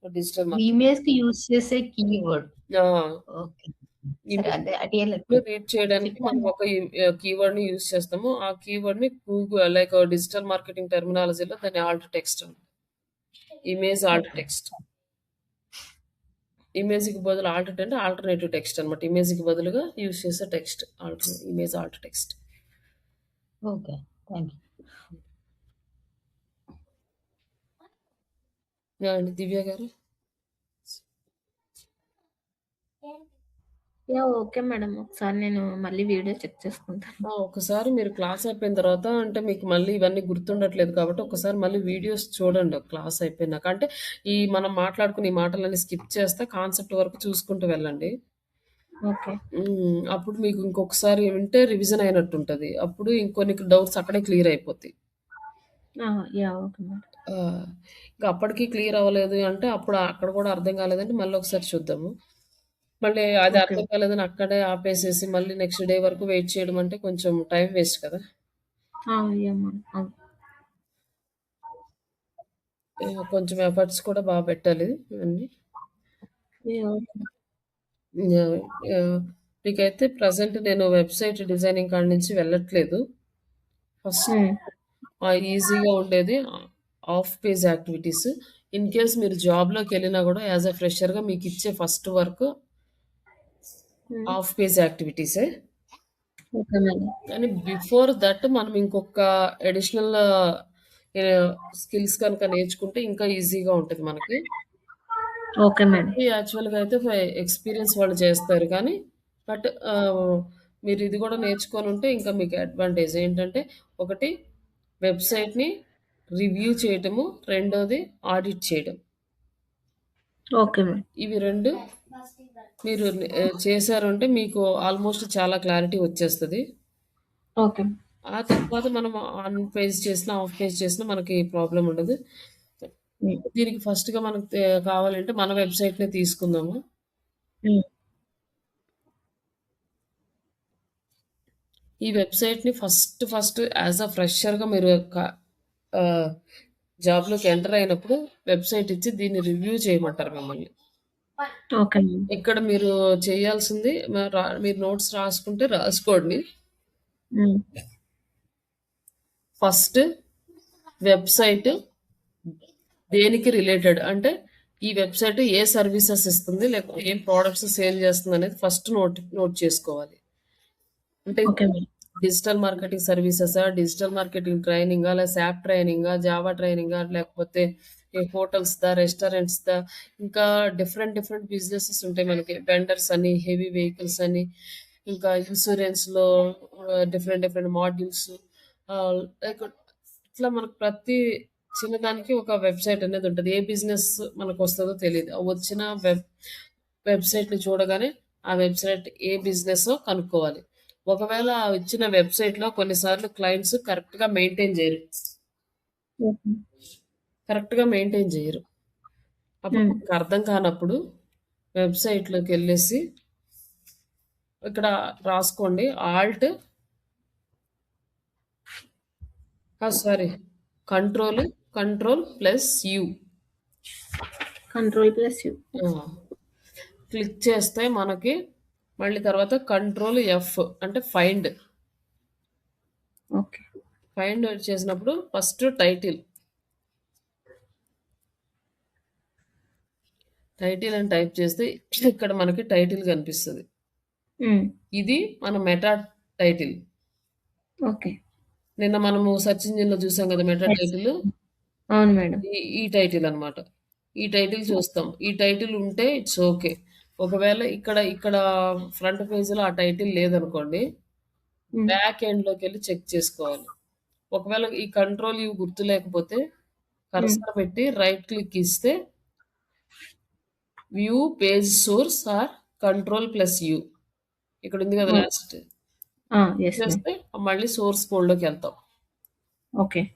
డిజిటల్ ఇమేజ్‌కి యూజ్ చేసే కీవర్డ్. ఆ! ఓకే. సరే అదే అడిగేలే. రీడ్ చేయడానికి మనం ఒక కీవర్డ్‌ని యూజ్ చేస్తాము. ఆ కీవర్డ్‌ని లైక్ డిజిటల్ మార్కెటింగ్ టర్మినాలజీలో దాన్ని ఆల్ట్ టెక్స్ట్ అంటారు. Image alt text. ఇమేజ్‌కి బదులు ఆల్ట్ అంటే ఆల్టర్‌నేటివ్ టెక్స్ట్ అన్నమాట. ఇమేజ్‌కి బదులుగా యూజ్ చేసే text image alt text. Okay. Thank you. అండి దివ్య గారు? యాహ్! Okay madam. ఒకసారి నేను మళ్ళీ వీడియో చెక్ చేసుకుంటాను. ఒకసారి మీరు క్లాస్ అయిపోయిన తర్వాత అంటే మీకు మళ్ళీ ఇవన్నీ గుర్తుండట్లేదు కాబట్టి ఒకసారి మళ్ళీ వీడియోస్ చూడండి క్లాస్ అయిపోయినాక. అంటే మనం మాట్లాడుకున్న ఈ మాటలన్నీ స్కిప్ చేస్తే కాన్సెప్ట్ వరకు చూసుకుంటూ వెళ్ళండి. ఓకే. అప్పుడు మీకు ఇంకొకసారి వింటే రివిజన్ అయినట్టుంటది. అప్పుడు ఇంకొన్ని డౌట్స్ అక్కడే క్లియర్ అయిపోతాయి. యాహ్! Okay madam. ఇంకా అప్పటికి క్లియర్ అవ్వలేదు అంటే అప్పుడు అక్కడ కూడా అర్థం కాలేదంటే మళ్ళీ ఒకసారి చూద్దాము. మళ్ళీ అది ఓకే. అర్థం కాలేదని అక్కడే ఆపేసేసి మళ్ళీ నెక్స్ట్ డే వరకు వెయిట్ చేయడం అంటే కొంచెం టైం వేస్ట్ కదా! యాహ్! మేడం. అవును. కొంచెం ఎఫర్ట్స్ కూడా బాగా పెట్టాలి ఇవన్నీ. యాహ్! ఓకే. మీకైతే ప్రెజెంట్ నేను వెబ్‌సైట్ డిజైనింగ్ కాడి నుంచి వెళ్ళట్లేదు. ఫస్ట్ ఈజీగా ఉండేది off page activities. In case మీరు జాబ్‌లోకెళ్ళినా గూడా యాస్ ఎ ఫ్రెషర్‌గా మీకిచ్చే ఫస్ట్ వర్క్ ఆఫ్ పేజ్ యాక్టివిటీసే. Okay madam. కానీ బిఫోర్ దట్ మనం ఇంకొక అడిషనల్ స్కిల్స్ కనుక నేర్చుకుంటే ఇంకా ఈజీగా ఉంటది మనకి. Okay madam. యాక్చువల్‌గా అయితే ఎక్స్‌పీరియన్స్ వాళ్ళు చేస్తారు కానీ బట్ మీరు ఇది కూడా నేర్చుకొనుంటే ఇంకా మీకు అడ్వాంటేజ్ ఏంటంటే ఒకటి వెబ్‌సైట్‌ని రివ్యూ చేయటము, రెండోది ఆడిట్ చేయడం. Okay madam. ఇవి 2 మీరు చేశారు అంటే మీకు ఆల్మోస్ట్ చాలా క్లారిటీ వచ్చేస్తది. ఓకే. ఆ తర్వాత మనం ఆన్ పేజ్ చేసినా, ఆఫ్ పేజ్ చేసినా మనకి ప్రాబ్లమ్ ఉండదు. హ్మ్. దీనికి ఫస్ట్‌గా మనకు కావాలంటే మన వెబ్‌సైట్‌నే తీసుకుందాము. హ్మ్. ఈ వెబ్‌సైట్‌ని ఫస్ట్ యాస్ ఎ ఫ్రెషర్‌గా మీరు ఆహ్, జాబ్‌లోకి ఎంటర్ అయినప్పుడు వెబ్‌సైట్ ఇచ్చి దీన్ని రివ్యూ చేయమంటారు మిమ్మల్ని. ఓకే అండి. ఇక్కడ మీరు చేయాల్సింది మీరు నోట్స్ రాసుకుంటే రాసుకోండి. హ్మ్. ఫస్ట్ వెబ్‌సైట్ దేనికి రిలేటెడ్ అంటే ఈ వెబ్‌సైట్ ఏ సర్వీసెస్ ఇస్తుంది, లేకపోతే ఏం ప్రొడక్ట్స్ సేల్ చేస్తుందనేది ఫస్ట్ నోట్ చేసుకోవాలి. అంటే ఓకే మేడం. డిజిటల్ మార్కెటింగ్ సర్వీసెసా, డిజిటల్ మార్కెటింగ్ ట్రైనింగా, లేదా SAP ట్రైనింగా, జావా ట్రైనింగా, లేకపోతే ఈ హోటల్స్‌దా, రెస్టారెంట్స్‌దా, ఇంకా డిఫరెంట్ బిజినెసెస్ ఉంటాయి మనకి. వెండర్స్ అని, హెవీ వెహికల్స్ అని, ఇంకా ఇన్సూరెన్స్‌లో డిఫరెంట్ మాడ్యూల్స్ లైక్ ఇట్లా మనకు ప్రతి చిన్నదానికి ఒక వెబ్‌సైట్ అనేది ఉంటది. ఏ బిజినెస్ మనకొస్తదో తెలీదు. వచ్చిన వెబ్‌సైట్‌ని చూడగానే ఆ వెబ్‌సైట్ ఏ బిజినెసో కనుక్కోవాలి. ఒకవేళ ఆ ఇచ్చిన వెబ్‌సైట్‌లో కొన్నిసార్లు క్లయింట్స్ కరెక్ట్‌గా మెయింటైన్ చేయరు. ఓకే. కరెక్ట్‌గా మెయింటైన్ చేయరు. అప్పుడు హ్మ్. మనకు అర్థం కానప్పుడు వెబ్‌సైట్‌లోకెళ్ళేసి ఇక్కడ రాసుకోండి. సారీ. కంట్రోల్+యు. కంట్రోల్+యు. ఆ! క్లిక్ చేస్తే మనకి మళ్ళీ తర్వాత కంట్రోల్+F అంటే ఫైండ్. ఓకే. ఫైండ్ చేసినప్పుడు ఫస్ట్ టైటిల్ అని టైప్ చేస్తే ఇక్కడ మనకి టైటిల్ కనిపిస్తది. హ్మ్. ఇది మన మెటా టైటిల్. ఓకే. నిన్న మనము సెర్చ్ ఇంజిన్‌లో చూసాం కదా! Meta yes. టైటిల్. అవును మేడం. ఈ టైటిల్ అన్నమాట. ఈ టైటిల్ చూస్తాం. ఈ టైటిల్ ఉంటే ఇట్స్ ఓకే. ఒకవేళ ఇక్కడ ఫ్రంట్ పేజ్‌లో ఆ టైటిల్ లేదనుకోండి, హ్మ్. బ్యాక్ ఎండ్‌లోకెళ్ళి చెక్ చేసుకోవాలి. ఒకవేళ ఈ కంట్రోల్ గుర్తు లేకపోతే హ్మ్. కర్సర్ పెట్టి రైట్ క్లిక్ ఇస్తే వ్యూ పేజ్ సోర్స్ ఆర్ కంట్రోల్+యు. ఇక్కడ ఉంది కదా! ఓహ్! లాస్ట్. Yes ma'am. చేస్తే మళ్ళీ సోర్స్ కోడ్‌లోకెళ్తాం. ఓకే.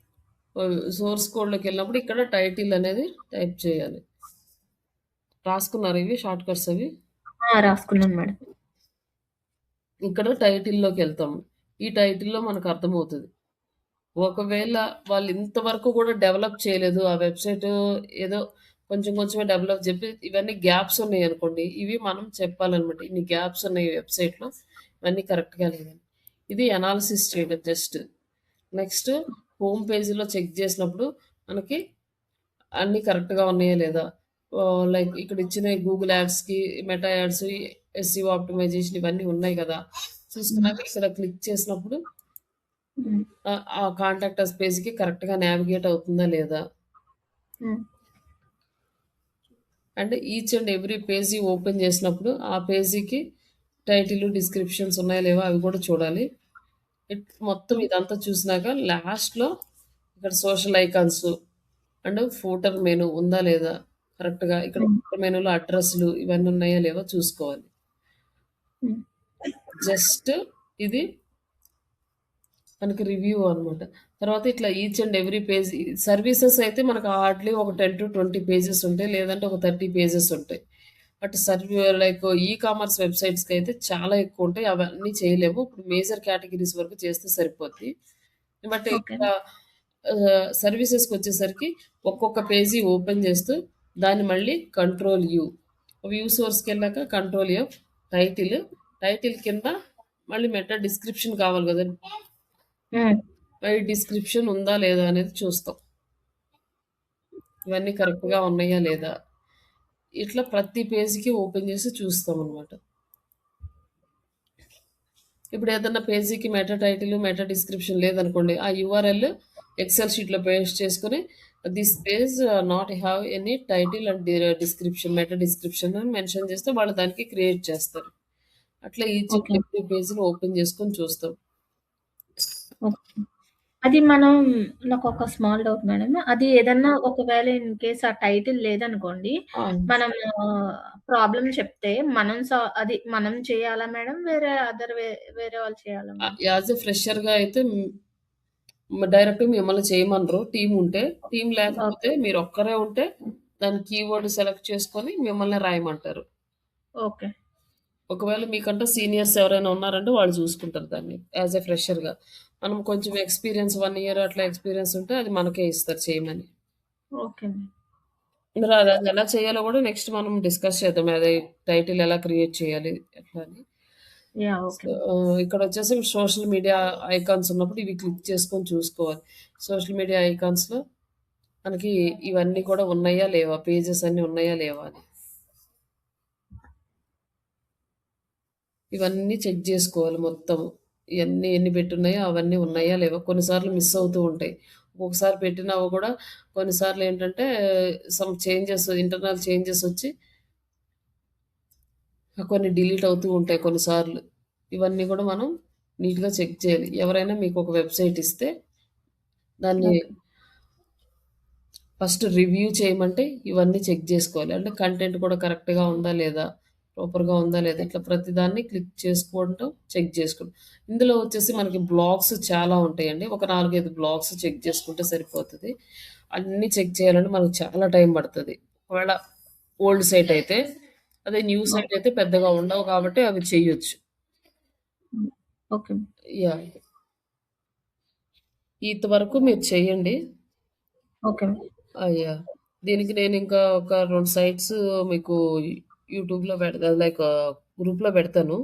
సోర్స్ కోడ్‌లోకెళ్ళినప్పుడు ఇక్కడ టైటిల్ అనేది టైప్ చేయాలి. రాసుకున్నారా ఇవి షార్ట్ కట్స్ అవి? రాసుకున్నాను మేడం. ఇక్కడ టైటిల్‌లోకెళ్తాం. ఈ టైటిల్‌లో మనకు అర్థమవుతది. ఒకవేళ వాళ్ళు ఇంతవరకు కూడా డెవలప్ చేయలేదు. ఆ వెబ్‌సైట్ ఏదో కొంచెమే డెవలప్ చెప్పి ఇవన్నీ గ్యాప్స్ ఉన్నాయనుకోండి. ఇవి మనం చెప్పాలనమాట. ఇన్ని గ్యాప్స్ ఉన్నాయి ఈ వెబ్‌సైట్‌లో. ఇవన్నీ కరెక్ట్‌గా లేవని. ఇది అనాలిసిస్ చేయడం జస్ట్. నెక్స్ట్ హోమ్ పేజ్‌లో చెక్ చేసినప్పుడు మనకి అన్నీ కరెక్ట్‌గా ఉన్నాయా లేదా? లైక్ ఇక్కడ ఇచ్చిన గూగుల్ యాడ్స్‌కి, మెటా యాడ్స్, ఎస్‌ఈఓ ఆప్టిమైజేషన్ ఇవన్నీ ఉన్నాయి కదా! చూసుకున్నాక ఇక్కడ క్లిక్ చేసినప్పుడు హ్మ్. ఆ కాంటాక్ట్ అస్ పేజ్‌కి కరెక్ట్‌గా నావిగేట్ అవుతుందా లేదా? హ్మ్. అంటే each and every page open చేసినప్పుడు ఆ పేజీకి టైటిల్, డిస్క్రిప్షన్స్ ఉన్నాయా లేవా అవి కూడా చూడాలి. మొత్తం ఇదంతా చూసినాక లాస్ట్‌లో ఇక్కడ social icons and footer menu ఉందా లేదా? కరెక్ట్‌గా ఇక్కడ హ్మ్. ఫూటర్ మెనూలో అడ్రెస్‌లు ఇవన్నీ ఉన్నాయా లేవో చూసుకోవాలి. హ్మ్. జస్ట్ ఇది మనకి రివ్యూ అనమాట. తర్వాత ఇట్లా each and every page services అయితే మనకు హార్డ్‌లీ ఒక 10-20 పేజెస్ ఉంటాయి. లేదంటే ఒక 30 పేజెస్ ఉంటాయి. బట్ లైక్ కామర్స్ వెబ్‌సైట్స్‌కి అయితే చాలా ఎక్కువ ఉంటాయి. అవన్నీ చేయలేము. ఇప్పుడు మేజర్ కేటగరీస్ వరకు చేస్తే సరిపోద్ది. But okay. ఇక్కడ సర్వీసెస్‌కొచ్చేసరికి ఒక్కొక్క పేజీ ఓపెన్ చేస్తూ దాన్ని మళ్ళీ వ్యూ సోర్స్‌కెళ్ళాక కంట్రోల్+F టైటిల్ కింద మళ్ళీ మెటా డిస్క్రిప్షన్ కావాలి కదండీ! హ్మ్. డిస్క్రిప్షన్ ఉందా లేదా అనేది చూస్తాం. ఇవన్నీ కరెక్ట్‌గా ఉన్నాయా లేదా? ఇట్లా ప్రతి పేజ్‌కి ఓపెన్ చేసి చూస్తామనమాట. ఇప్పుడు ఏదన్నా పేజీకి మెటా టైటిల్, మెటా డిస్క్రిప్షన్ లేదనుకోండి. ఆ యూఆర్ఎల్ ఎక్సెల్ షీట్‌లో పేస్ట్ చేసుకొని this page not have any title and meta description అని మెన్షన్ చేస్తే వాళ్ళు దానికి క్రియేట్ చేస్తారు. అట్లా ఈచ్ అండ్ ఓకే. ఎవ్రీ పేజ్‌ని ఓపెన్ చేసుకొని చూస్తాం. ఓకే. అది మనం నాకొక స్మాల్ డౌట్ మేడం. అది ఏదన్నా ఒకవేళ ఇన్ కేస్ ఆ టైటిల్ లేదనుకోండి, ఆ! మనం ప్రాబ్లమ్ చెప్తే అది మనం చేయాలా మేడం? వేరే వాళ్ళు చేయాలా మేడం? యాస్ ఎ ఫ్రెషర్‌గా అయితే డైరెక్ట్ మిమ్మల్ని చేయమనరు. టీమ్ ఉంటే. టీమ్ లేకపోతే ఓకే. మీరొక్కరే ఉంటే దాని కీవర్డ్ సెలెక్ట్ చేసుకొని మిమ్మల్ని రాయమంటారు. ఓకే. ఒకవేళ మీకంటే సీనియర్స్ ఎవరైనా ఉన్నారంటే వాళ్ళు చూసుకుంటారు దాన్ని. యాస్ ఎ ఫ్రెషర్‌గా. మనం కొంచెం ఎక్స్‌పీరియన్స్ 1 ఇయర్ అట్లా ఎక్స్‌పీరియన్స్ ఉంటే అది మనకే ఇస్తారు చేయమని. Okay madam. మరి అది అది ఎలా చేయాలో కూడా నెక్స్ట్ మనం డిస్కస్ చేద్దాం. అది టైటిల్ ఎలా క్రియేట్ చేయాలి ఎట్లా అని. యాహ్! Okay so, madam. ఇక్కడొచ్చేసి సోషల్ మీడియా ఐకాన్స్ ఉన్నప్పుడు ఇవి క్లిక్ చేసుకొని చూసుకోవాలి. సోషల్ మీడియా ఐకాన్స్‌లో మనకి ఇవన్నీ కూడా ఉన్నాయా లేవా? పేజెస్ అన్నీ ఉన్నాయా లేవా అని. ఇవన్నీ చెక్ జేసుకోవాలి మొత్తము. ఇయన్నీ ఎన్ని పెట్టున్నాయో అవన్నీ ఉన్నాయా లేవా? కొన్నిసార్లు మిస్ అవుతూ ఉంటాయి. ఒక్కొక్కసారి పెట్టినవి గూడా కొన్నిసార్లేంటంటే సమ్ చేంజెస్ ఇంటర్నల్ చేంజెస్ ఒచ్చి కొన్ని డిలీట్ అవుతూ ఉంటాయి కొన్నిసార్లు. ఇవన్నీ గూడా మనం నీట్‌గా చెక్ చేయాలి. ఎవరైనా మీకొక వెబ్‌సైట్ ఇస్తే దాన్ని ఓకే. ఫస్ట్ రివ్యూ చేయమంటే ఇవన్నీ చెక్ జేసుకోవాలి. అంటే కంటెంట్ కూడా కరెక్ట్‌గా ఉందా లేదా? ప్రాపర్‌గా ఉందా లేదా? ఇట్లా ప్రతిదాన్ని క్లిక్ చేసుకోవడం, చెక్ చేసుకోవడం. ఇందులో వచ్చేసి మనకి బ్లాగ్స్ చాలా ఉంటాయండి. ఒక 4, 5 బ్లాగ్స్ చెక్ చేసుకుంటే సరిపోతది. అన్నీ చెక్ చేయాలంటే మనకు చాలా టైం పడతది. ఒకవేళ ఓల్డ్ సైట్ అయితే. అదే న్యూ సైట్ ఓకే. అయితే పెద్దగా ఉండవు కాబట్టి అవి చెయ్యొచ్చు. హ్మ్. ఓకే. యాహ్! ఇంతవరకు మీరు చెయ్యండి. ఓకే. యాహ్! దీనికి నేనింకా ఒక 2 సైట్స్ మీకు యూట్యూబ్‌లో లైక్ గ్రూప్‌లో పెడతాను.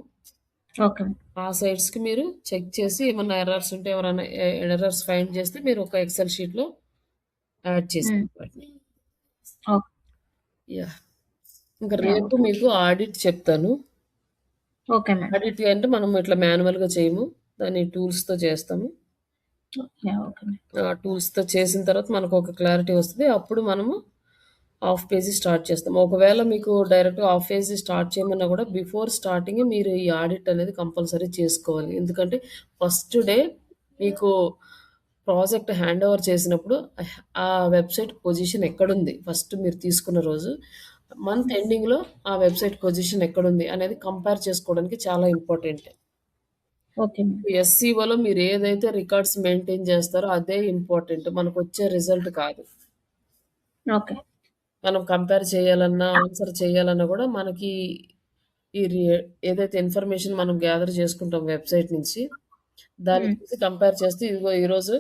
ఓకే. ఆ సైట్స్‌కి మీరు చెక్ చేసి ఏమన్నా ఎర్రర్స్ ఉంటే ఎవరైనా ఎర్రర్స్ ఫైండ్ చేస్తే మీరు ఒక ఎక్సెల్ షీట్‌లో యాడ్ హ్మ్. చేసుకోండి వాటిని. ఓకే. యాహ్! ఇంక యాహ్! రేపు ఓకే. మీకు ఆడిట్ చెప్తాను. Okay madam. ఆడిట్ అంటే మనం ఇట్లా మాన్యువల్‌గా చేయము. దాన్ని టూల్స్‌తో చేస్తాము. యాహ్! Okay madam. ఆ టూల్స్‌తో చేసిన తర్వాత మనకొక క్లారిటీ వస్తది. అప్పుడు మనము హాఫ్ పేజీ స్టార్ట్ చేస్తాం. ఒకవేళ మీకు డైరెక్ట్‌గా హాఫ్ పేజీ స్టార్ట్ చేయమన్నా గూడా బిఫోర్ స్టార్టింగే మీరు ఈ ఆడిట్ అనేది కంపల్సరీ చేసుకోవాలి. ఎందుకంటే ఫస్ట్ డే మీకు ప్రాజెక్ట్ హ్యాండ్ ఓవర్ చేసినప్పుడు ఆ వెబ్‌సైట్ పొజిషన్ ఎక్కడుంది? ఫస్ట్ మీరు తీసుకున్న రోజు. మంత్ ఎండింగ్‌లో ఆ వెబ్‌సైట్ పొజిషన్ ఎక్కడుంది అనేది కంపేర్ చేసుకోవడానికి చాలా ఇంపార్టెంట్. Okay madam. ఎస్‌సీఓలో మీరు ఏదైతే రికార్డ్స్ మెయింటైన్ చేస్తారో అదే ఇంపార్టెంట్. మనకొచ్చే రిజల్ట్ కాదు. ఓకే. మనం కంపేర్ చేయాలన్నా, ఆన్సర్ చేయాలన్నా గూడా మనకి ఈ రి ఏదైతే ఇన్ఫర్మేషన్ మనం గ్యాదర్ చేసుకుంటాం వెబ్‌సైట్ నుంచి, దాన్ని హ్మ్. చూసి కంపేర్ చేస్తే ఇదిగో ఈరోజు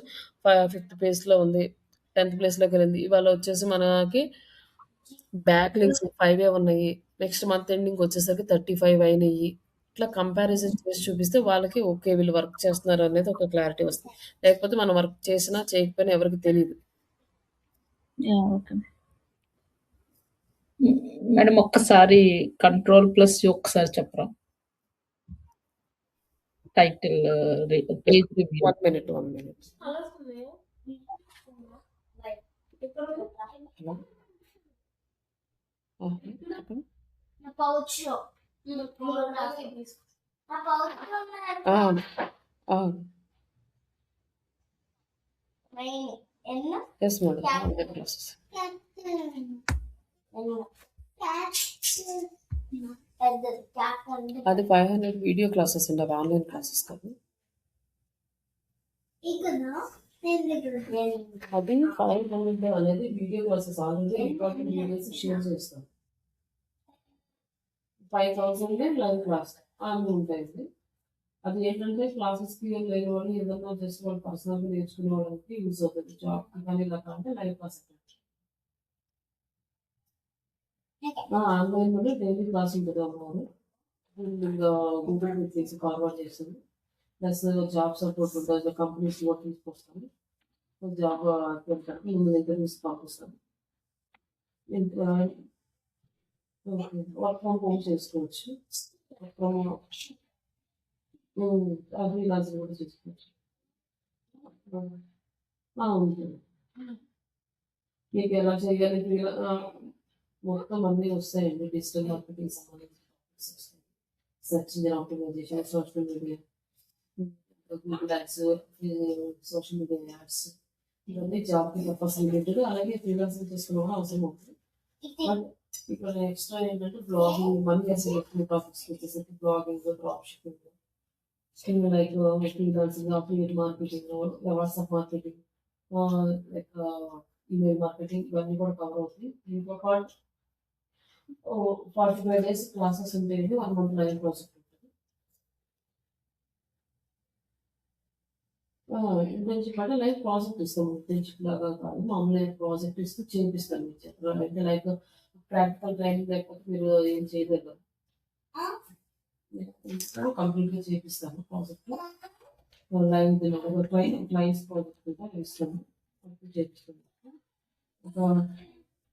ఫిఫ్త్ ప్లేస్‌లో ఉంది. 10థ్ ప్లేస్‌లోకెళ్ళింది. ఇవాళ వచ్చేసి మనకి బ్యాక్ లింక్స్ 5 ఉన్నాయి. నెక్స్ట్ మంత్ ఎండింగ్‌కొచ్చేసరికి 35 అయినియి. ఇట్లా కంపారిజన్ చేసి చూపిస్తే వాళ్ళకి ఓకే. వీళ్ళు వర్క్ చేస్తున్నారు అనేది ఒక క్లారిటీ వస్తుంది. లేకపోతే మనం వర్క్ చేసినా, చేయకపోయినా ఎవరికీ తెలీదు. యాహ్! Okay madam. హ్మ్. మేడం ఒక్కసారి కంట్రోల్+యు ఒకసారి చెప్పరా? Title page review. 1 minute, 1 minute. Hello! చెప్పండి. ఆ! ఆ! Yes madam. Online classes. అది 500 వీడియో క్లాసెస్ అండి. అవి ఆన్‌లైన్ క్లాసెస్ కాదు. అది 500 అనేది video classes already recording videos share చేస్తాం. 5000 లైవ్ క్లాస్ అన్నీ ఉంటాయండి. అది ఏంటంటే క్లాసెస్‌కి లేని వాళ్ళు ఏదన్నా జస్ట్ వాళ్ళు పర్సనల్‌గా నేర్చుకునే వాళ్ళకి యూజ్ అవుతది. జాబ్‌కి కానీ ఇలా అంటే లైవ్ క్లాస్ పెట్టొచ్చు. ఆన్‌లైన్‌లోనే డైలీ క్లాస్ ఉంటది ఒక అవర్. ఇంకా గూగుల్ మీట్ చేసి ఫార్వర్డ్ చేస్తాను. ప్లస్ జాబ్ సపోర్ట్ ఉంటది. కంపెనీస్ కూడా తీసుకొస్తాను. జాబ్ వెళ్తాను. మిమ్మల్ని ఇంటర్వ్యూస్‌కి పంపిస్తాను. ఇంకా ఓకే. వర్క్ ఫ్రమ్ హోమ్ చేసుకోవచ్చు. వర్క్ ఫ్రమ్ ఫ్రీలాన్సింగ్ కూడా చేసుకోవచ్చు. ఉంటుంది. మీకెలా చేయాలి మొత్తం అన్నీ వస్తాయండి. డిజిటల్ మార్కెటింగ్ సంబంధించిన టాపిక్స్ వస్తాయి. Search engine optimisation, social media, Google ads, social media ads ఇవన్నీ జాబ్‌కి పర్పస్ రిలేటెడ్. అలాగే ఫ్రీలాన్సింగ్ చేసుకున్న కూడా అవసరం అవుతుంది. బట్ ఇక్కడ ఎక్స్‌ట్రా ఏంటంటే బ్లాగింగ్ మనీ చేసే ఎక్కువ టాపిక్స్ వచ్చేసరికి blogging, drop shipping, like freelancing, affiliate marketing, WhatsApp marketing, like email marketing ఇవన్నీ కూడా కవర్ అవుతాయి. దీంతో పాటు 45 డేస్ క్లాసెస్ ఉంటాయండి. 1 మంత్ లైవ్ ప్రాజెక్ట్ ఉంటుంది. ఇంటర్న్‌షిప్ అంటే లైవ్ ప్రాజెక్ట్ ఇస్తాం. ఇంటర్న్‌షిప్ లాగా కాదు. మామూలుగా ప్రాజెక్ట్ ఇస్తూ చేపిస్తాం మీ చేతిలో. అంటే లైక్ ప్రాక్టికల్ ట్రైనింగ్ లేకపోతే మీరు ఏం చేయలేరు. కంప్లీట్‌గా చేపిస్తాము ప్రాజెక్ట్. లైవ్ క్లయింట్స్ ప్రాజెక్ట్ కూడా ఇస్తాము. అప్పుడు చేపిస్తాము.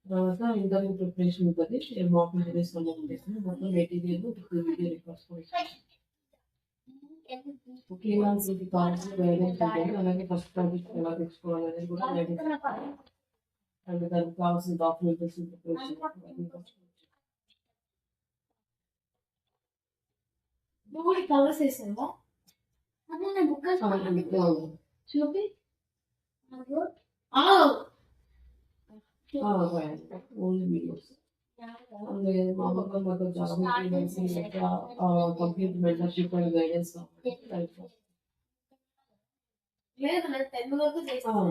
తర్వాత ఇంటర్వ్యూ ప్రిపరేషన్ ఉంటుంది. మాక్ ఇంటర్వ్యూస్ ఉంటుంది. మొత్తం మెటీరియల్ వీడియో రికార్డ్స్ కూడా ఇస్తాము. ఫ్రీలాన్సింగ్‌కి కావాల్సిన గైడెన్స్ ఉంటుంది. అలాగే ఫస్ట్ ప్రాజెక్ట్ ఎలా తెచ్చుకోవాలనేది కూడా గైడెన్స్ ఇస్తాము. అండ్ దానికి కావాల్సిన డాక్యుమెంటేషన్ ప్రిపరేషన్ ఇవన్నీ కూడా కవర్స్ వేసావా బుక్ చూపి ఓన్లీ వీడియోస్. అండ్ మామూలుగా మాకు job freelancing complete mentorship and guidance కావాలి. లేదు 10 వరకు చేస్తాను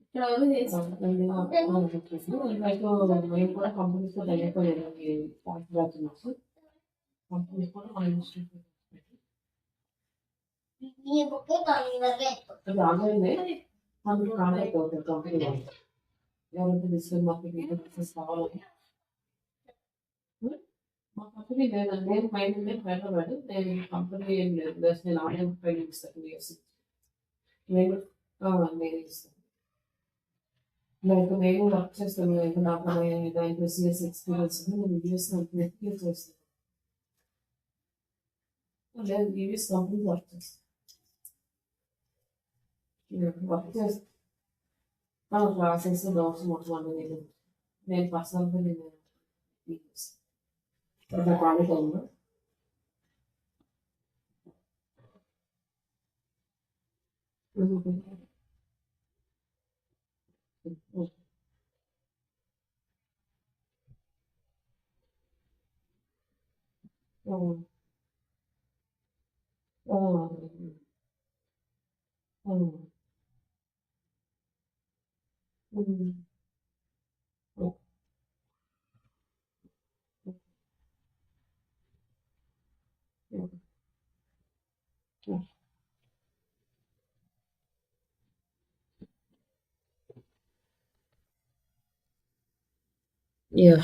ఇక్కడ వరకు చేస్తాను మేము కూడా కంపెనీస్తో డెవలప్ అయ్యాము. డాక్యుమెంట్స్ కంపెనీస్ కూడా మన ఇన్స్టిట్యూట్ అది ఆన్లైన్ అందులో కాంటాక్ట్ అవుతారు కంపెనీ వాళ్ళు. ఎవరైతే డిజిటల్ మార్కెటింగ్ బిజినెస్ కావాలని. మా కంపెనీ లేదండి. నేను మైండ్ హైదరాబాద్. నేను కంపెనీ ఏం లేదు. జస్ట్ నేను ఆన్లైన్ ట్రైనింగ్ ఇస్తాను 2 years. నేను నేను ఇస్తాను. లైక్ నేను వర్క్ చేస్తాను. నాకు 9+ years ఎక్స్పీరియన్స్ ఉంది. నేను యూఎస్ కంపెనీకి చేస్తాను. లేదు యూఎస్ కంపెనీ వర్క్ చేస్తాను. వర్క్ చేస్తాను. క్లాసెస్ డౌట్స్ మొత్తం నేను పర్సనల్గా నేను ఖాళీ టైంలో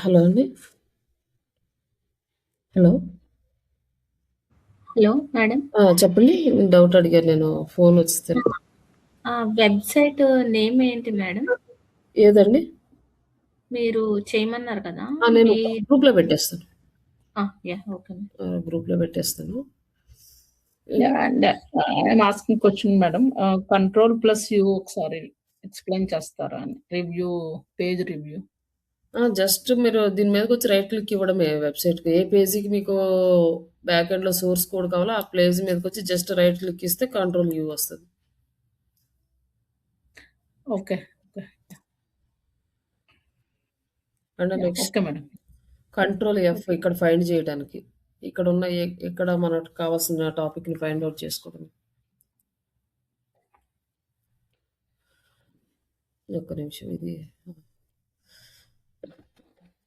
హలో అండి. Hello hello madam. చెప్పండి. డౌట్ అడిగారు. నేను ఫోన్ వస్తే వెబ్సైట్ నేమ్ ఏంటి మేడం? ఏదండి? మీరు చేయమన్నారు కదా! నేను గ్రూప్లో పెట్టేస్తాను. ఓకే. గ్రూప్లో పెట్టేస్తాను. And I'm asking question madam. Ctrl+U ఒకసారి ఎక్స్ప్లెయిన్ చేస్తారా అని. రివ్యూ పేజ్ రివ్యూ జస్ట్ మీరు దీని మీదకి వచ్చి రైట్ క్లిక్ ఇవ్వడమే వెబ్సైట్కి. ఏ పేజీకి మీకు బ్యాక్ ఎండ్లో సోర్స్ కోడ్ కావాలో ఆ పేజ్ మీదకి వచ్చి జస్ట్ రైట్ క్లిక్ ఇస్తే Ctrl+U వస్తుంది. Okay. And next okay madam. Ctrl+F ఇక్కడ ఫైండ్ చేయడానికి. ఇక్కడ ఉన్న ఎక్కడ మనకు కావాల్సిన టాపిక్ని ఫైండ్ అవుట్ చేసుకోవడం. ఒక్క నిమిషం. ఇది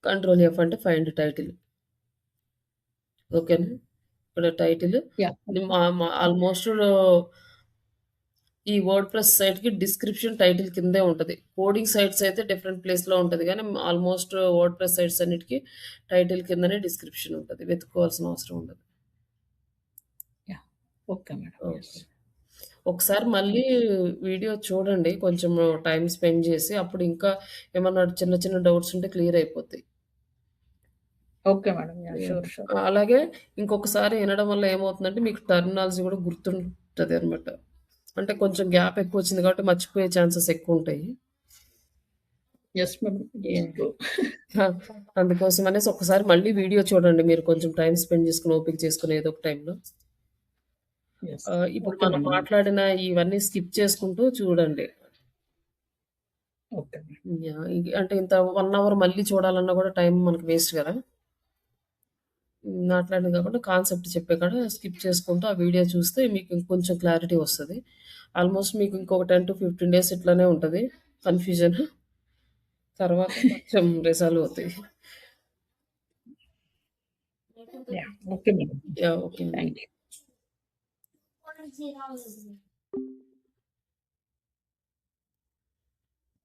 Ctrl+F అంటే ఫైండ్ టైటిల్. ఓకేనా? ఇక్కడ టైటిల్ ఆల్మోస్ట్ ఈ వర్డ్ ప్రెస్ సైట్కి డిస్క్రిప్షన్ టైటిల్ కిందే ఉంటుంది. కోడింగ్ సైట్స్ అయితే డిఫరెంట్ ప్లేస్లో ఉంటుంది. కానీ ఆల్మోస్ట్ వర్డ్ ప్రెస్ సైట్స్ అన్నిటికీ టైటిల్ కిందనే డిస్క్రిప్షన్ ఉంటుంది. వెతుక్కోవాల్సిన అవసరం ఉండదు. Okay madam. ఒకసారి మళ్ళీ వీడియో చూడండి. కొంచెం టైం స్పెండ్ చేసి అప్పుడు ఇంకా ఏమన్నా చిన్న చిన్న డౌట్స్ ఉంటే క్లియర్ అయిపోతాయి. Okay madam. షూర్. అలాగే ఇంకొకసారి వినడం వల్ల ఏమవుతుందంటే మీకు టర్మినాలజీ కూడా గుర్తుంటుంది అనమాట. అంటే కొంచెం గ్యాప్ ఎక్కువ వచ్చింది కాబట్టి మర్చిపోయే ఛాన్సెస్ ఎక్కువ ఉంటాయి. Yes madam. అందుకోసం అనేసి ఒకసారి మళ్ళీ వీడియో చూడండి. మీరు కొంచెం టైం స్పెండ్ చేసుకుని ఓపిక చేసుకుని ఏదో ఒక టైంలో యెస్. ఇప్పుడు ఓకే మనం మేడం. మాట్లాడిన ఇవన్నీ స్కిప్ చేసుకుంటూ చూడండి. Okay madam. యాహ్! అంటే ఇంత 1 అవర్ మళ్ళీ చూడాలన్నా కూడా టైం మనకు వేస్ట్ కదా! మాట్లాడింది కాకుండా కాన్సెప్ట్ చెప్పే కాడ స్కిప్ చేసుకుంటూ ఆ వీడియో చూస్తే మీకు ఇంకొంచెం క్లారిటీ వస్తది. ఆల్మోస్ట్ మీకు ఇంకొక 10-15 డేస్ ఇట్లనే ఉంటది కన్‌ఫ్యూజన్. తర్వాత కొంచెం రిజాల్వ్ అవుతాయి. Yeah! Okay madam. Yeah! Okay. Thank you.